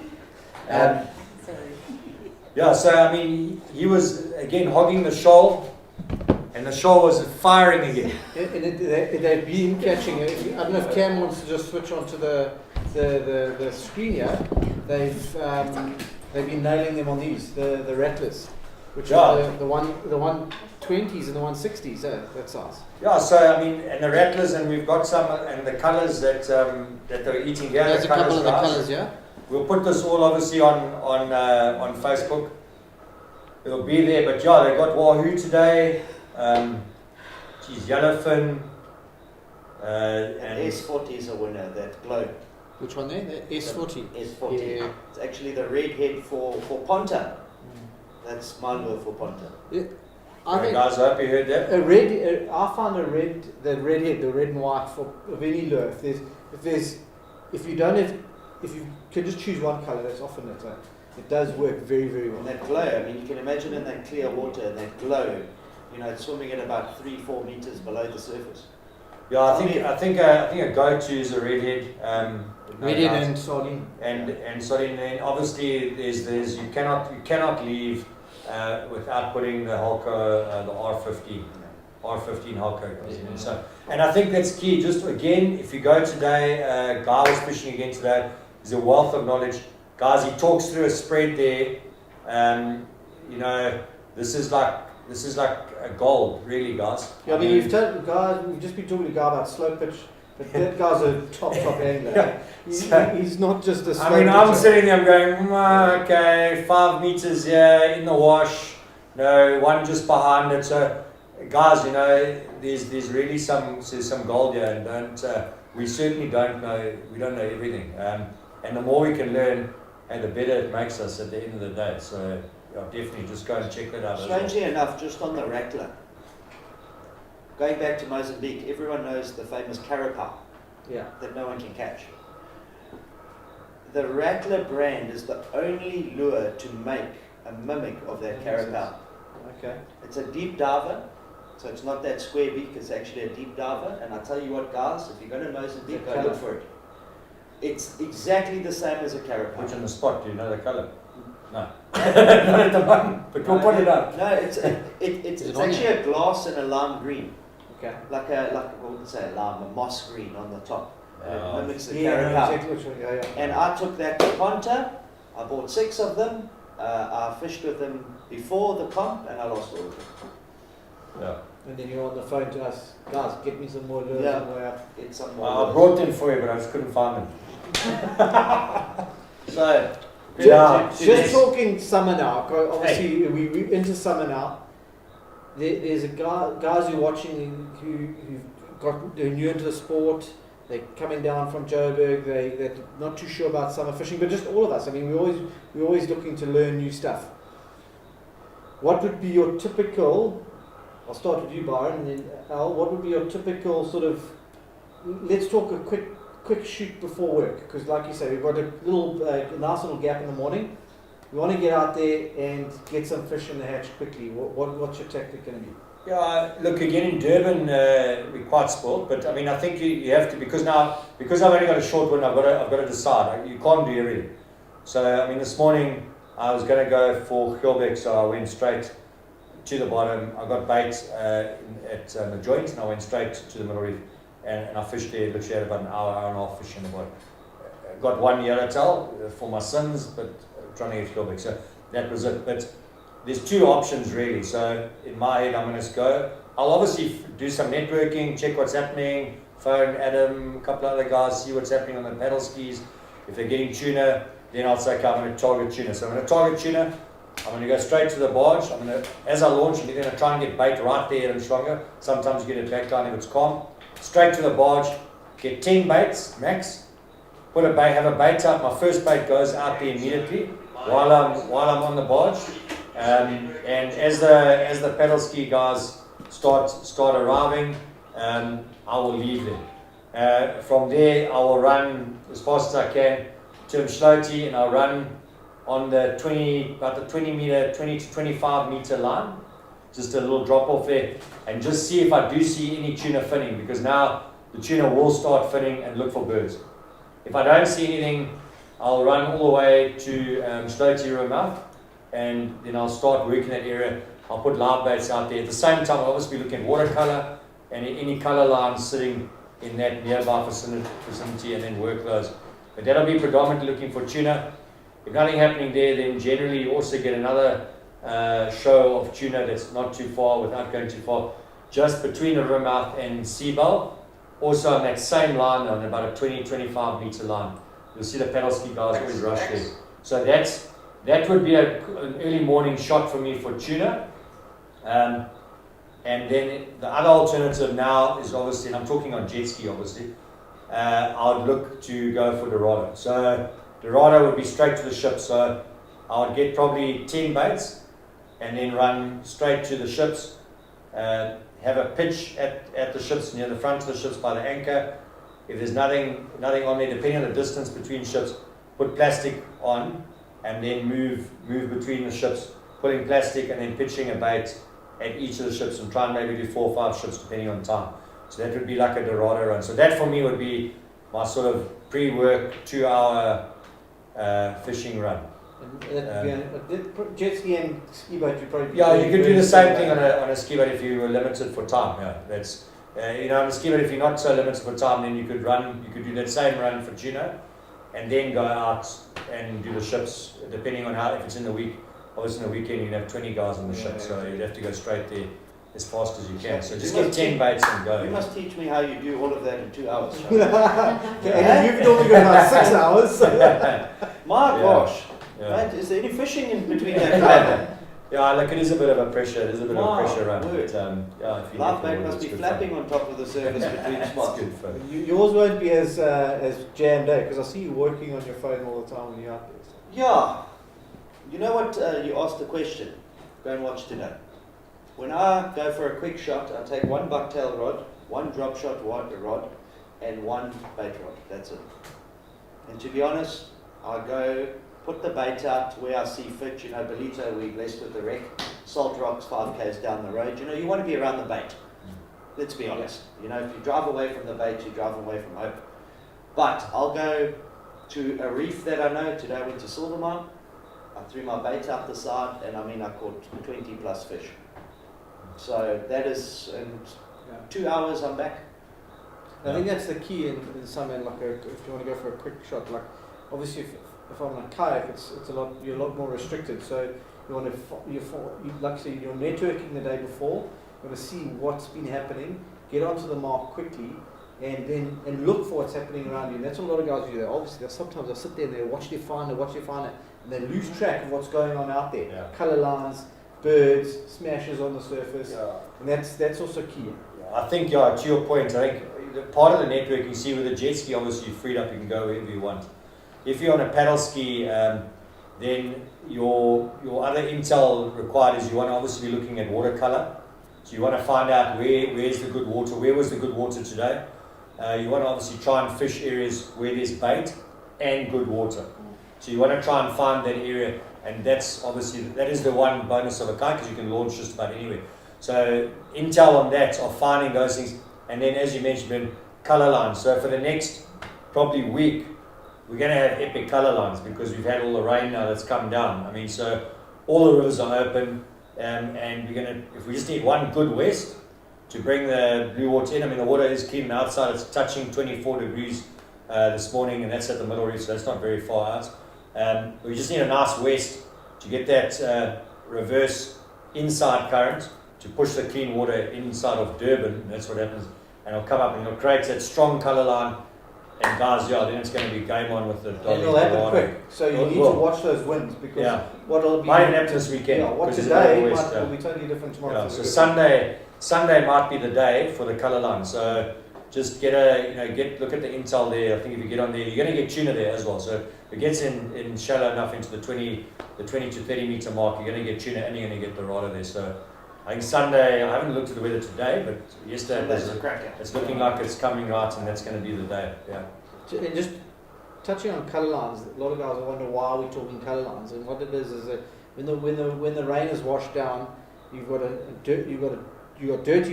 Yeah, so I mean, he was again hogging the shoal, and the shoal was firing again. They've been catching it. I don't know if Cam wants to just switch onto the screen here. They've been nailing them on these, the rattlers, which Yeah. are the 120s and the 160s, that size. Yeah, so I mean, and the rattlers, and we've got some, and the colours that they're eating here. There's the a couple colours, of the guys. colours, yeah? We'll put this all obviously on Facebook. It'll be there, but yeah, they got wahoo today. Yellowfin. And S40 is a winner, that glow. Which one there? The S40. S40. Yeah. It's actually the redhead for ponta. That's my lure for ponta. I Alright, think guys, I hope you heard that. I found the redhead, the red and white of any lure. If you can just choose one colour, that's often it. It does work very, very well. And that glow, I mean, you can imagine in that clear water and that glow, you know, it's swimming at about 3-4 meters below the surface. Yeah, I think a go-to is a redhead. Redhead and sardine. and sardine. And obviously, there's you cannot leave without putting the Hulko, the R15 Hulko. So, and I think that's key. Just again, if you go today, Guy was fishing again today. He's a wealth of knowledge, guys. He talks through a spread there. You know, this is like a gold, really, guys. Yeah, I mean, we've just been talking to a guy about slow pitch, but that guy's a top angler. Yeah. He's not just a slow I mean, I'm pitcher. sitting there, I'm going, okay, 5 meters here in the wash, no, one just behind it. So, guys, you know, there's really some gold here, and we certainly don't know everything. And the more we can learn, and the better it makes us at the end of the day. So, yeah, definitely just go and check that out. Strangely enough, just on the rattler, going back to Mozambique, everyone knows the famous carapau Yeah. that no one can catch. The Rattler brand is the only lure to make a mimic of that carapau. Okay. It's a deep diver, so it's not that square beak, it's actually a deep diver. And I tell you what, guys, if you're going to Mozambique, go look for it. It's exactly the same as a carapau. Which on the spot, do you know the colour? No. Not at the moment, but we'll put it up. No, it's it on actually a glass and a lime green, Okay. like what would you say, a lime, a moss green on the top. And Oh. it mimics the Yeah, I know carapau. exactly which one. Yeah. And I took that to Ponta. I bought 6 of them. I fished with them before the comp, and I lost all of them. Yeah. And then you're on the phone to us, guys, get me some more lures Yeah. on the way up. It's some I more. brought them for you, but I just couldn't find them. So, Yeah. Just talking summer now, 'cause obviously we're into summer now. There's a guys who are watching who're new into the sport. They're coming down from Joburg. They're not too sure about summer fishing, but just all of us. I mean, we're always looking to learn new stuff. What would be your typical? I'll start with you, Byron, and then Al. What would be your typical sort of? Let's talk a quick shoot before work, because like you say, we've got a nice little gap in the morning. We want to get out there and get some fish in the hatch quickly. What's your tactic going to be? Yeah, look, again in Durban, we're quite spoiled, but I mean, I think you have to, because I've only got a short one, I've got to decide. You can't do everything. So, I mean, this morning I was going to go for Gilbeck, so I went straight to the bottom. I got bait at the joint, and I went straight to the middle reef, and I fished there. Literally had about an hour and a half fishing the bottom. Got one yellowtail for my sons, but trying to get Gilbeck, so that was it. But there's two options really. So in my head, I'm going to go. I'll obviously do some networking, check what's happening, phone Adam, a couple other guys, see what's happening on the paddle skis. If they're getting tuna, then I'll say, okay, I'm going to target tuna. So I'm going to target tuna. I'm going to go straight to the barge. I'm going to, as I launch, I'm going to try and get bait right there and stronger. Sometimes you get it back down if it's calm. Straight to the barge, get 10 baits max. Put a bait, have a bait out. My first bait goes out there immediately while I'm on the barge. And as the paddle ski guys start arriving, I will leave them. From there, I will run as fast as I can to Mshloti, and I'll run on the 20 to 25 meter line, just a little drop off there, and just see if I do see any tuna finning, because now the tuna will start finning and look for birds. If I don't see anything, I'll run all the way to Mshloti River mouth, and then I'll start working that area. I'll put live baits out there. At the same time, I'll obviously be looking at watercolor and any color lines sitting in that nearby vicinity, and then work those. But that'll be predominantly looking for tuna. If nothing happening there, then generally you also get another show of tuna that's not too far, without going too far, just between the river mouth and Seabell. Also on that same line, on about a 20-25 meter line, you'll see the paddle ski guys always rush there. So that would be an early morning shot for me for tuna. And then the other alternative now is obviously, and I'm talking on jet ski obviously, I would look to go for Dorado. So Dorado would be straight to the ship. So I would get probably 10 baits and then run straight to the ships. Have a pitch at the ships, near the front of the ships by the anchor. If there's nothing on there, depending on the distance between ships, put plastic on and then move between the ships, putting plastic and then pitching a bait at each of the ships, and try and maybe do 4 or 5 ships depending on time. So that would be like a Dorado run. So that for me would be my sort of pre-work 2-hour fishing run. Jet ski and ski boat, you probably you could do the same thing on a ski boat if you were limited for time. Yeah, that's on a ski boat, if you're not so limited for time, then you could do that same run for tuna, and then go out and do the ships, depending on how, if it's in the week. Obviously in the weekend you'd have 20 guys on the ship, so you'd have to go straight there as fast as you can. So just get 10 baits and go. You must teach me how you do all of that in 2 hours. And you've normally got about 6 hours. My gosh. Yeah. Right? Is there any fishing in between that time? Yeah, look, it is a bit of a pressure. It is a bit of a pressure run. But, if you Live get bait the must water, be it's good flapping fun. on top of the surface between spots. It's good fun. Yours won't be as jammed out, because I see you working on your phone all the time when you're out there. So. Yeah. You know what? You asked the question. Go and watch today. When I go for a quick shot, I take 1 bucktail rod, 1 drop shot rod, and 1 bait rod. That's it. And to be honest, I go put the bait out where I see fit. You know, Belito, we're blessed with the wreck. Salt Rocks, 5 k's down the road. You know, you want to be around the bait. Let's be honest. You know, if you drive away from the bait, you drive away from hope. But I'll go to a reef that I know. Today I went to Silvermine. I threw my bait out the side, and I caught 20 plus fish. So that is, in 2 hours I'm back. I think that's the key in something like if you want to go for a quick shot. Like obviously, if I'm on a kayak, you're a lot more restricted. So you want to, like I said, you're networking the day before. You want to see what's been happening, get onto the mark quickly, and look for what's happening around you. And that's what a lot of guys do. Obviously, sometimes they'll sit there and they watch their finder, and they lose track of what's going on out there. Yeah. Color lines, birds, smashes on the surface, and that's also key. I think, to your point, I think part of the network, you see with the jet ski, obviously you're freed up, you can go wherever you want. If you're on a paddle ski, then your other intel required is you want to obviously be looking at watercolor. So you want to find out where's the good water, where was the good water today. You want to obviously try and fish areas where there's bait and good water. So you want to try and find that area, and that is the one bonus of a kite, because you can launch just about anywhere. So intel on that of finding those things, and then as you mentioned, color lines. So for the next probably week, we're going to have epic color lines because we've had all the rain now that's come down. I mean, so all the rivers are open, and we're going to, if we just need one good west to bring the blue water in. I mean, the water is clean outside. It's touching 24 degrees this morning, and that's at the middle reef, so that's not very far out. We just need a nice west to get that reverse inside current to push the clean water inside of Durban. That's what happens. And it'll come up and it'll create that strong colour line. And guys, yeah, then it's going to be game on with the And Dolly. it'll happen Dorado. quick. So you It need to will. watch those winds because Yeah. what'll be Might even happen this weekend. yeah, what because it's in the today west, will be totally different tomorrow. yeah, for so the- Sunday might be the day for the colour line. So just look at the intel there. I think if you get on there, you're going to get tuna there as well. So if it gets in shallow enough into the 20 to 30 meter mark, you're going to get tuna and you're going to get Dorado there. So I think Sunday, I haven't looked at the weather today, but yesterday it That's was, a cracker. it's looking like it's coming right, and that's going to be the day. Yeah. And just touching on colour lines, a lot of guys wonder why we're talking colour lines, and what it is that when the rain is washed down, you've got dirty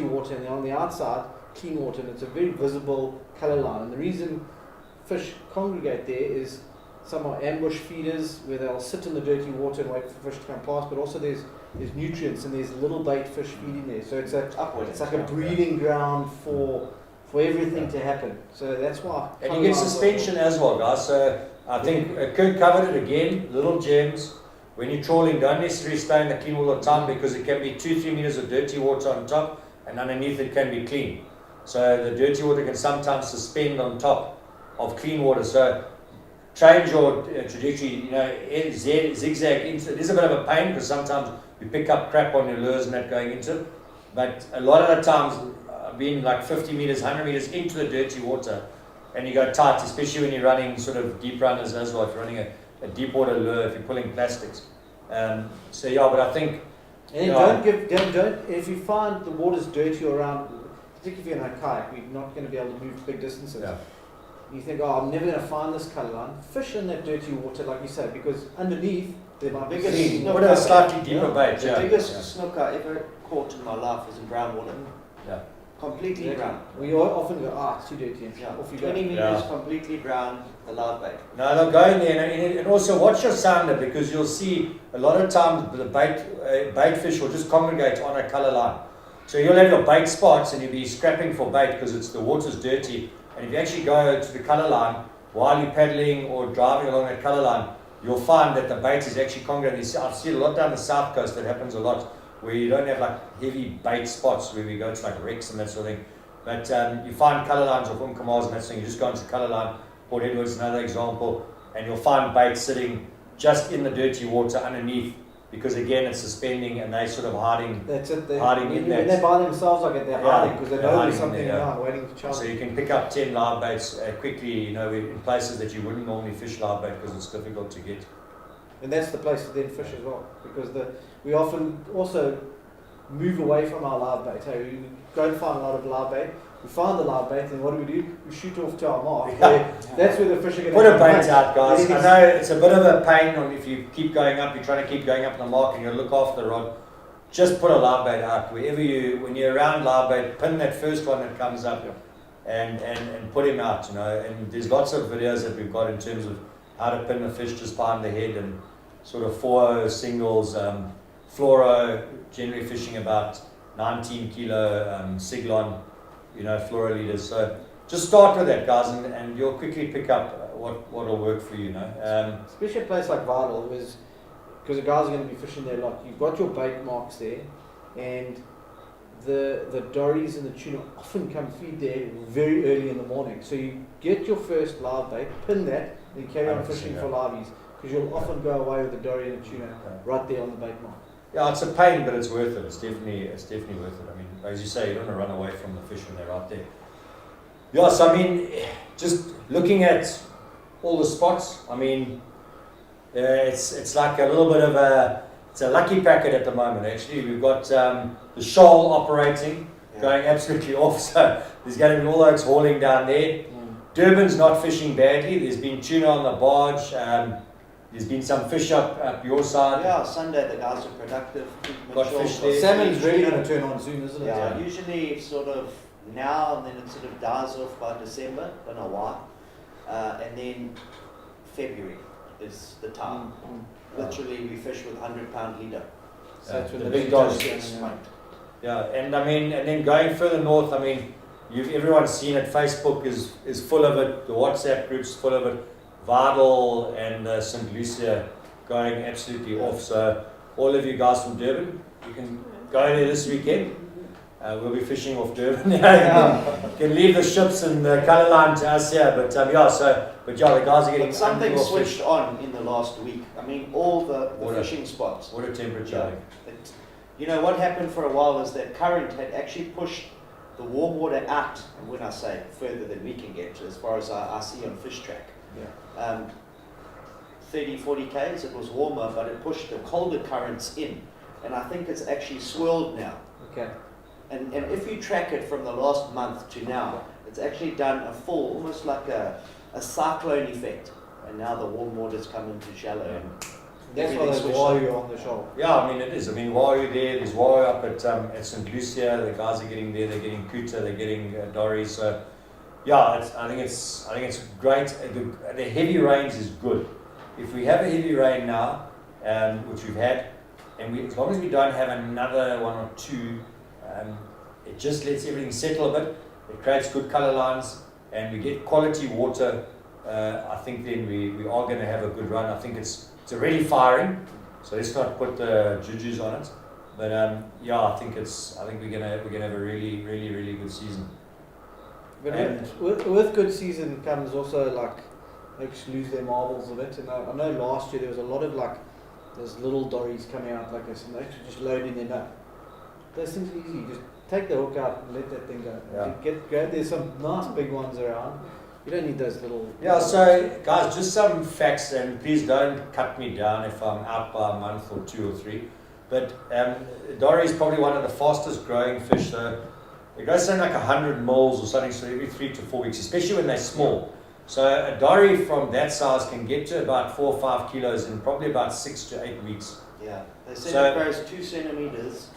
water, and on the outside clean water, and it's a very visible colour line. And the reason fish congregate there is some are ambush feeders where they'll sit in the dirty water and wait for fish to come past, but also there's nutrients and there's little bait fish feeding there. So it's like a breeding ground for everything to happen. So that's why. And you get suspension as well, guys. So I think Kurt covered it again. Little gems. When you're trawling, don't necessarily stay in the clean water all the time because it can be 2-3 meters of dirty water on top, and underneath it can be clean. So the dirty water can sometimes suspend on top of clean water. So change your trajectory. Zigzag into it. It is a bit of a pain because sometimes you pick up crap on your lures and that going into it. But a lot of the times, being like 50 meters, 100 meters into the dirty water, and you go tight, especially when you're running sort of deep runners as well. If you're running a deep water lure, if you're pulling plastics. So yeah, but I think. And don't if you find the water's dirty around, particularly if you're in a kayak, you're not going to be able to move big distances. Yeah. You think, oh, I'm never going to find this colour line. Fish in that dirty water, like you said, because underneath there might be Biggest clean. snooker- What a slightly deeper bait. The Yeah. biggest snooker I ever caught in my life was in brown water. Yeah. Completely Yeah. brown. We often go, it's too dirty. And Yeah. off you go. 20 meters Yeah. completely brown, the live bait. No, they'll go in there, and also watch your sounder because you'll see a lot of times the bait fish will just congregate on a colour line. So you'll have your bait spots and you'll be scrapping for bait because the water's dirty. And if you actually go to the colour line while you're paddling or driving along that colour line, you'll find that the bait is actually congregating. I've seen a lot down the south coast that happens a lot where you don't have like heavy bait spots where we go to like wrecks and that sort of thing. But you find colour lines of Umkamas and that thing. You just go into colour line. Port Edward's is another example, and you'll find bait sitting just in the dirty water underneath because again it's suspending and they're sort of hiding. That's it. Hiding when in when that. they're by themselves like it, they're Yeah, hiding because they they're know hiding there's something in there, yeah. around waiting to charge. So you can pick up 10 live baits quickly, in places that you wouldn't normally fish live bait because it's difficult to get. And that's the place to then fish as well, because we often also move away from our live bait. Hey, we go and find a lot of live bait. We find the live bait, and what do? We shoot off to our mark. That's where the fish are going to Put a bait out, guys. Yeah, I know it's a bit of a pain if you keep going up, you're trying to keep going up the mark and you look after the rod. Just put a live bait out. When you're around live bait, pin that first one that comes up and put him out, And there's lots of videos that we've got in terms of how to pin the fish just behind the head and sort of 4-0 singles, fluoro, generally fishing about 19 kilo siglon, fluoro leaders. So just start with that, guys, and you'll quickly pick up what will work for you, Especially a place like Vidal, because the guys are going to be fishing there a lot. You've got your bait marks there, and the dories and the tuna often come feed there very early in the morning. So you get your first live bait, pin that, and you carry on fishing for liveys, because you'll often go away with the dory and the tuna right there on the bait mark. Yeah, it's a pain, but it's worth it. It's definitely worth it. I mean, as you say, you don't want to run away from the fish when they're right there. Yeah, so I mean, just looking at all the spots, I mean, it's like a little bit of it's a lucky packet at the moment. Actually, we've got the shoal operating, going absolutely off. So there's going to be all those hauling down there. Durban's not fishing badly. There's been tuna on the barge. There's been some fish up your side. Yeah, Sunday the guys are productive. Got fish there. Salmon's really going to turn on soon, isn't it? Yeah, usually sort of now and then it sort of dies off by December, don't know why. And then February is the time. Literally we fish with 100-pound leader. So that's when the big dogs get smoked. Yeah, and I mean, and then going further north, I mean, everyone's seen it. Facebook is full of it. The WhatsApp group's full of it. Vidal and St. Lucia going absolutely off. So all of you guys from Durban, you can go there this weekend. We'll be fishing off Durban. You can leave the ships and the colour line to us here, but the guys are getting But something unreal switched fish. on in the last week. I mean, all the Water. fishing spots. Water temperature. You know, what happened for a while is that current had actually pushed the warm water out, and when I say further than we can get, as far as I see on Fish Track. 30, 40 k's, it was warmer, but it pushed the colder currents in. And I think it's actually swirled now. Okay. And if you track it from the last month to now, it's actually done a full, almost like a cyclone effect. And now the warm water's come into shallow. And That's why everything's there's switched Wahoo on. on the show. Yeah, I mean it is. I mean Wahoo there's Wahoo up at St. Lucia. The guys are getting there. They're getting Kuta. They're getting Dory. So yeah, I think it's great. The heavy rains is good. If we have a heavy rain now, which we've had, and as long as we don't have another one or two, it just lets everything settle a bit. It creates good colour lines, and we get quality water. I think then we are going to have a good run. I think it's already firing, so let's not put the jujus on it. But yeah, I think we're gonna have a really good season. But And- with good season comes also like folks lose their marbles a bit. And I know last year there was a lot of like those little dories coming out like this, and they're just loading them up. Those things are easy. Just take the hook out and let that thing go. Yeah. There's some nice big ones around. You don't need those little. Yeah, so guys, just some facts, and please don't cut me down if I'm out by a month or 2 or 3. But dory is probably one of the fastest growing fish. So it goes something like 100 moles or something, so every 3 to 4 weeks, especially when they're small. So a dory from that size can get to about 4 or 5 kilos in probably about 6 to 8 weeks. Yeah, they said So- it grows 2 centimeters,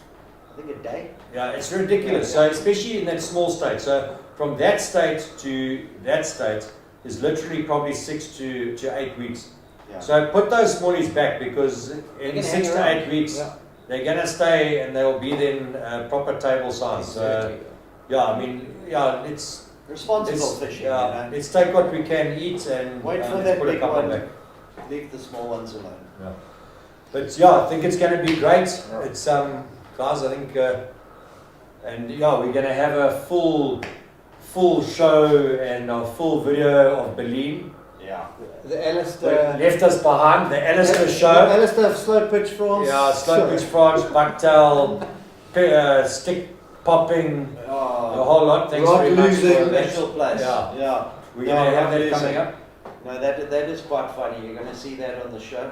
I think, a day. Yeah, it's ridiculous. So especially in that small state. So from that state to that state is literally probably 6 to 8 weeks. Yeah. So put those smallies back, because in gonna 6 hang to around. 8 weeks Yeah. they're gonna stay, and they'll be then proper table size. Exactly. Yeah, I mean, yeah, it's Responsible fishing, yeah, you know. let's take what we can eat and Wait for let's that put a big couple one. back. Leave the small ones alone. Yeah. But yeah, I think it's going to be great. It's guys, I think, and yeah, we're going to have a full show and a full video of Berlin. Yeah. The Alistair. Left us behind, the Alistair The show. Alistair slow pitch France. Yeah, slow pitch France, bucktail, stick popping, the Oh, whole lot. Thanks Rod very much for losing. that. special place. Yeah. Yeah. We're going to have that losing. coming up. No, that is quite funny. You're going to see that on the show.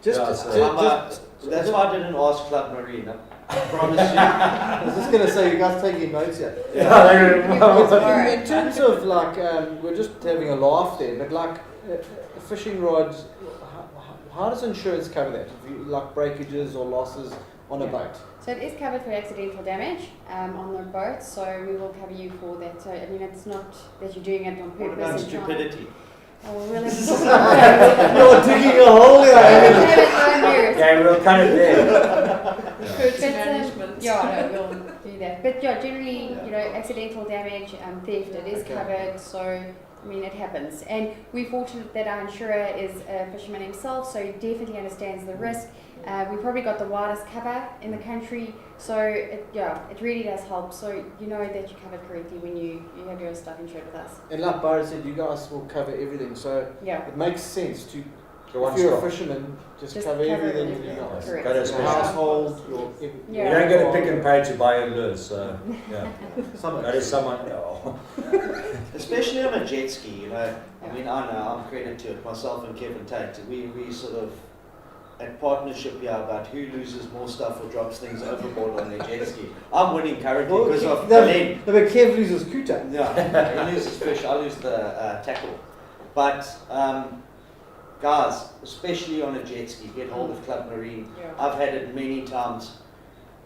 Just, Yeah, to- so- That's why I didn't ask Club Marine. I promise you. I was just gonna say, you guys taking notes here. Yeah, In terms of like, we're just having a laugh there, but like fishing rods, how does insurance cover that? If you, like breakages or losses on a boat? So it is covered for accidental damage on the boat, so we will cover you for that. So I mean, it's not that you're doing it on What purpose. about and trying- stupidity? Oh, we'll have to talk about that. You're digging a hole We'll here. have it on mirrors. Yeah, we'll cut it there. But, yeah, no, we'll do that. But yeah, generally, you know, accidental damage, theft, it is Okay. covered. So I mean, it happens, and we're fortunate that our insurer is a fisherman himself, so he definitely understands the risk. We probably got the widest cover in the country, so it really does help. So you know that you're covered correctly when you have your stuff insured with us. And like Byron said, you guys will cover everything, so Yeah. it makes sense to, The one if you're a stop. fisherman, just Just cover cover everything with everything. you guys. Correct. Go to Your special. household, your Yeah. You don't go to Pick and Pay to buy your lures, so yeah. Summer. That is someone. Oh. Especially on a jet ski, you know. I mean, I know, I'm credit to it, myself and Kevin Tate. We sort of at partnership here about who loses more stuff or drops things overboard on their jet ski. I'm winning currently because of Glenn. No, but Kev loses Kuta. Yeah, he loses fish, I lose the tackle. But guys, especially on a jet ski, get hold of Club Marine. Yeah. I've had it many times.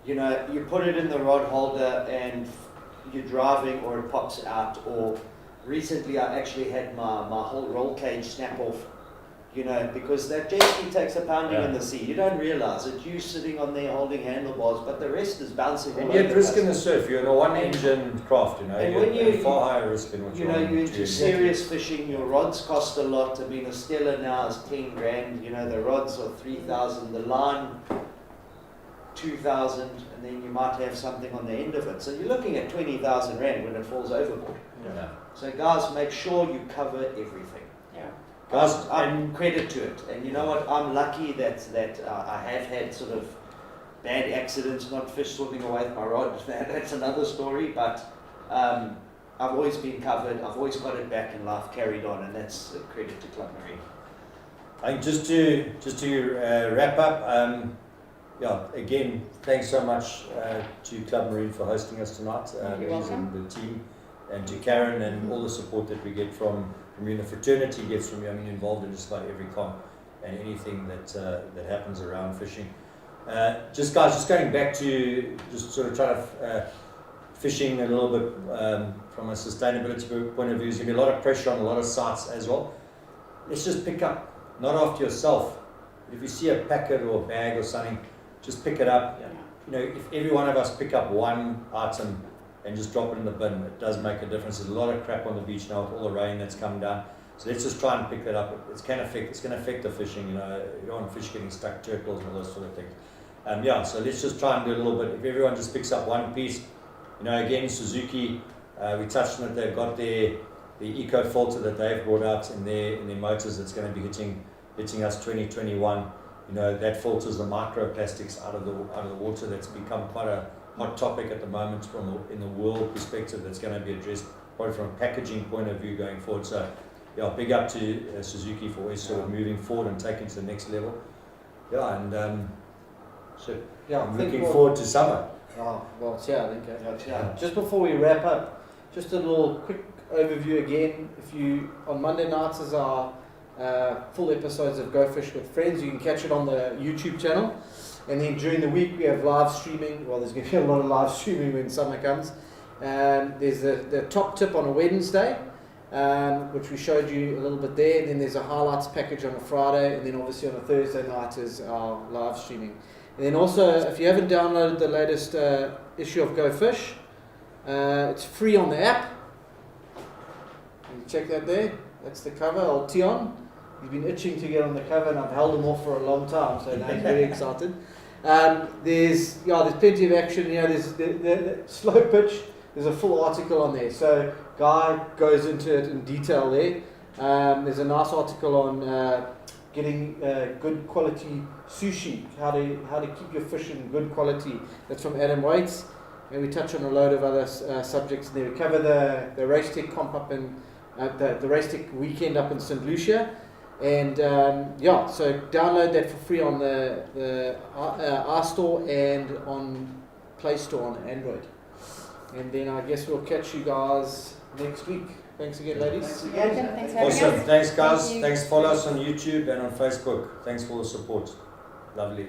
You know, you put it in the rod holder and you're driving or it pops out. Or recently I actually had my whole roll cage snap off You know, because that jet ski takes a pounding in the sea. You don't realize it. You sitting on there holding handlebars, but the rest is bouncing. And all you over have risk the in the surf. You're in a one-engine craft, you know. And You when have you- far higher risk in what You you're know, on you're into to- serious fishing, your rods cost a lot. I mean, a Stella now is 10 grand, you know, the rods are 3,000, the line 2,000, and then you might have something on the end of it. So you're looking at 20,000 rand when it falls overboard. Yeah. So guys, make sure you cover everything. Yeah. Guys, I'm credit to it. And you know what, I'm lucky that I have had sort of bad accidents, not fish swimming away with my rod. That's another story, but I've always been covered. I've always got it back in life, carried on, and that's a credit to Club Marine. I think just to wrap up, yeah, again, thanks so much to Club Marine for hosting us tonight, You're welcome. and the team, and to Karen and all the support that we get from you, the fraternity gets from you. I mean, involved in just about every comp and anything that happens around fishing. Just going back to just sort of try to fishing a little bit from a sustainability point of view. There's going to be a lot of pressure on a lot of sites as well. Let's just pick up, not after yourself. If you see a packet or a bag or something, just pick it up. Yeah. You know, if every one of us pick up one item and just drop it in the bin, it does make a difference. There's a lot of crap on the beach now with all the rain that's come down. So let's just try and pick that up. It's going to affect the fishing. You know, you don't want fish getting stuck, turtles and all those sort of things. Yeah, so let's just try and do a little bit. If everyone just picks up one piece, you know, again, Suzuki, we touched on it. They've got the eco filter that they've brought out in their motors. That's going to be hitting us 2021. You know, that filters the microplastics out of the water. That's become quite a hot topic at the moment in the world perspective. That's going to be addressed probably from a packaging point of view going forward. So, yeah, big up to Suzuki for always sort of moving forward and taking to the next level. Yeah, and so Yeah, I'm I think looking forward to summer. Oh, well, it's here, I think. Yeah. Just before we wrap up, just a little quick overview again. If you, on Monday nights is our full episodes of Go Fish with Friends. You can catch it on the YouTube channel. And then during the week we have live streaming. Well, there's going to be a lot of live streaming when summer comes. There's the top tip on a Wednesday, which we showed you a little bit there. Then there's a highlights package on a Friday. And then obviously on a Thursday night is our live streaming. And then also, if you haven't downloaded the latest issue of Go Fish, it's free on the app. You check that there. That's the cover. Old Tion. He's been itching to get on the cover, and I've held him off for a long time, so now he's very excited. There's plenty of action here. There's the slow pitch. There's a full article on there. So Guy goes into it in detail there. There's a nice article on getting good quality sushi, how to keep your fish in good quality. That's from Adam Waits. And we touch on a load of other subjects in there. We cover the Race Tech comp up in the Race Tech weekend up in St. Lucia. And so download that for free on the iStore and on Play Store on Android. And then I guess we'll catch you guys next week. Thanks again, ladies. Thanks You're again. welcome. Thanks for having Awesome. us. Thanks, guys. Thank you. Thanks. Follow us on YouTube and on Facebook. Thanks for the support. Lovely.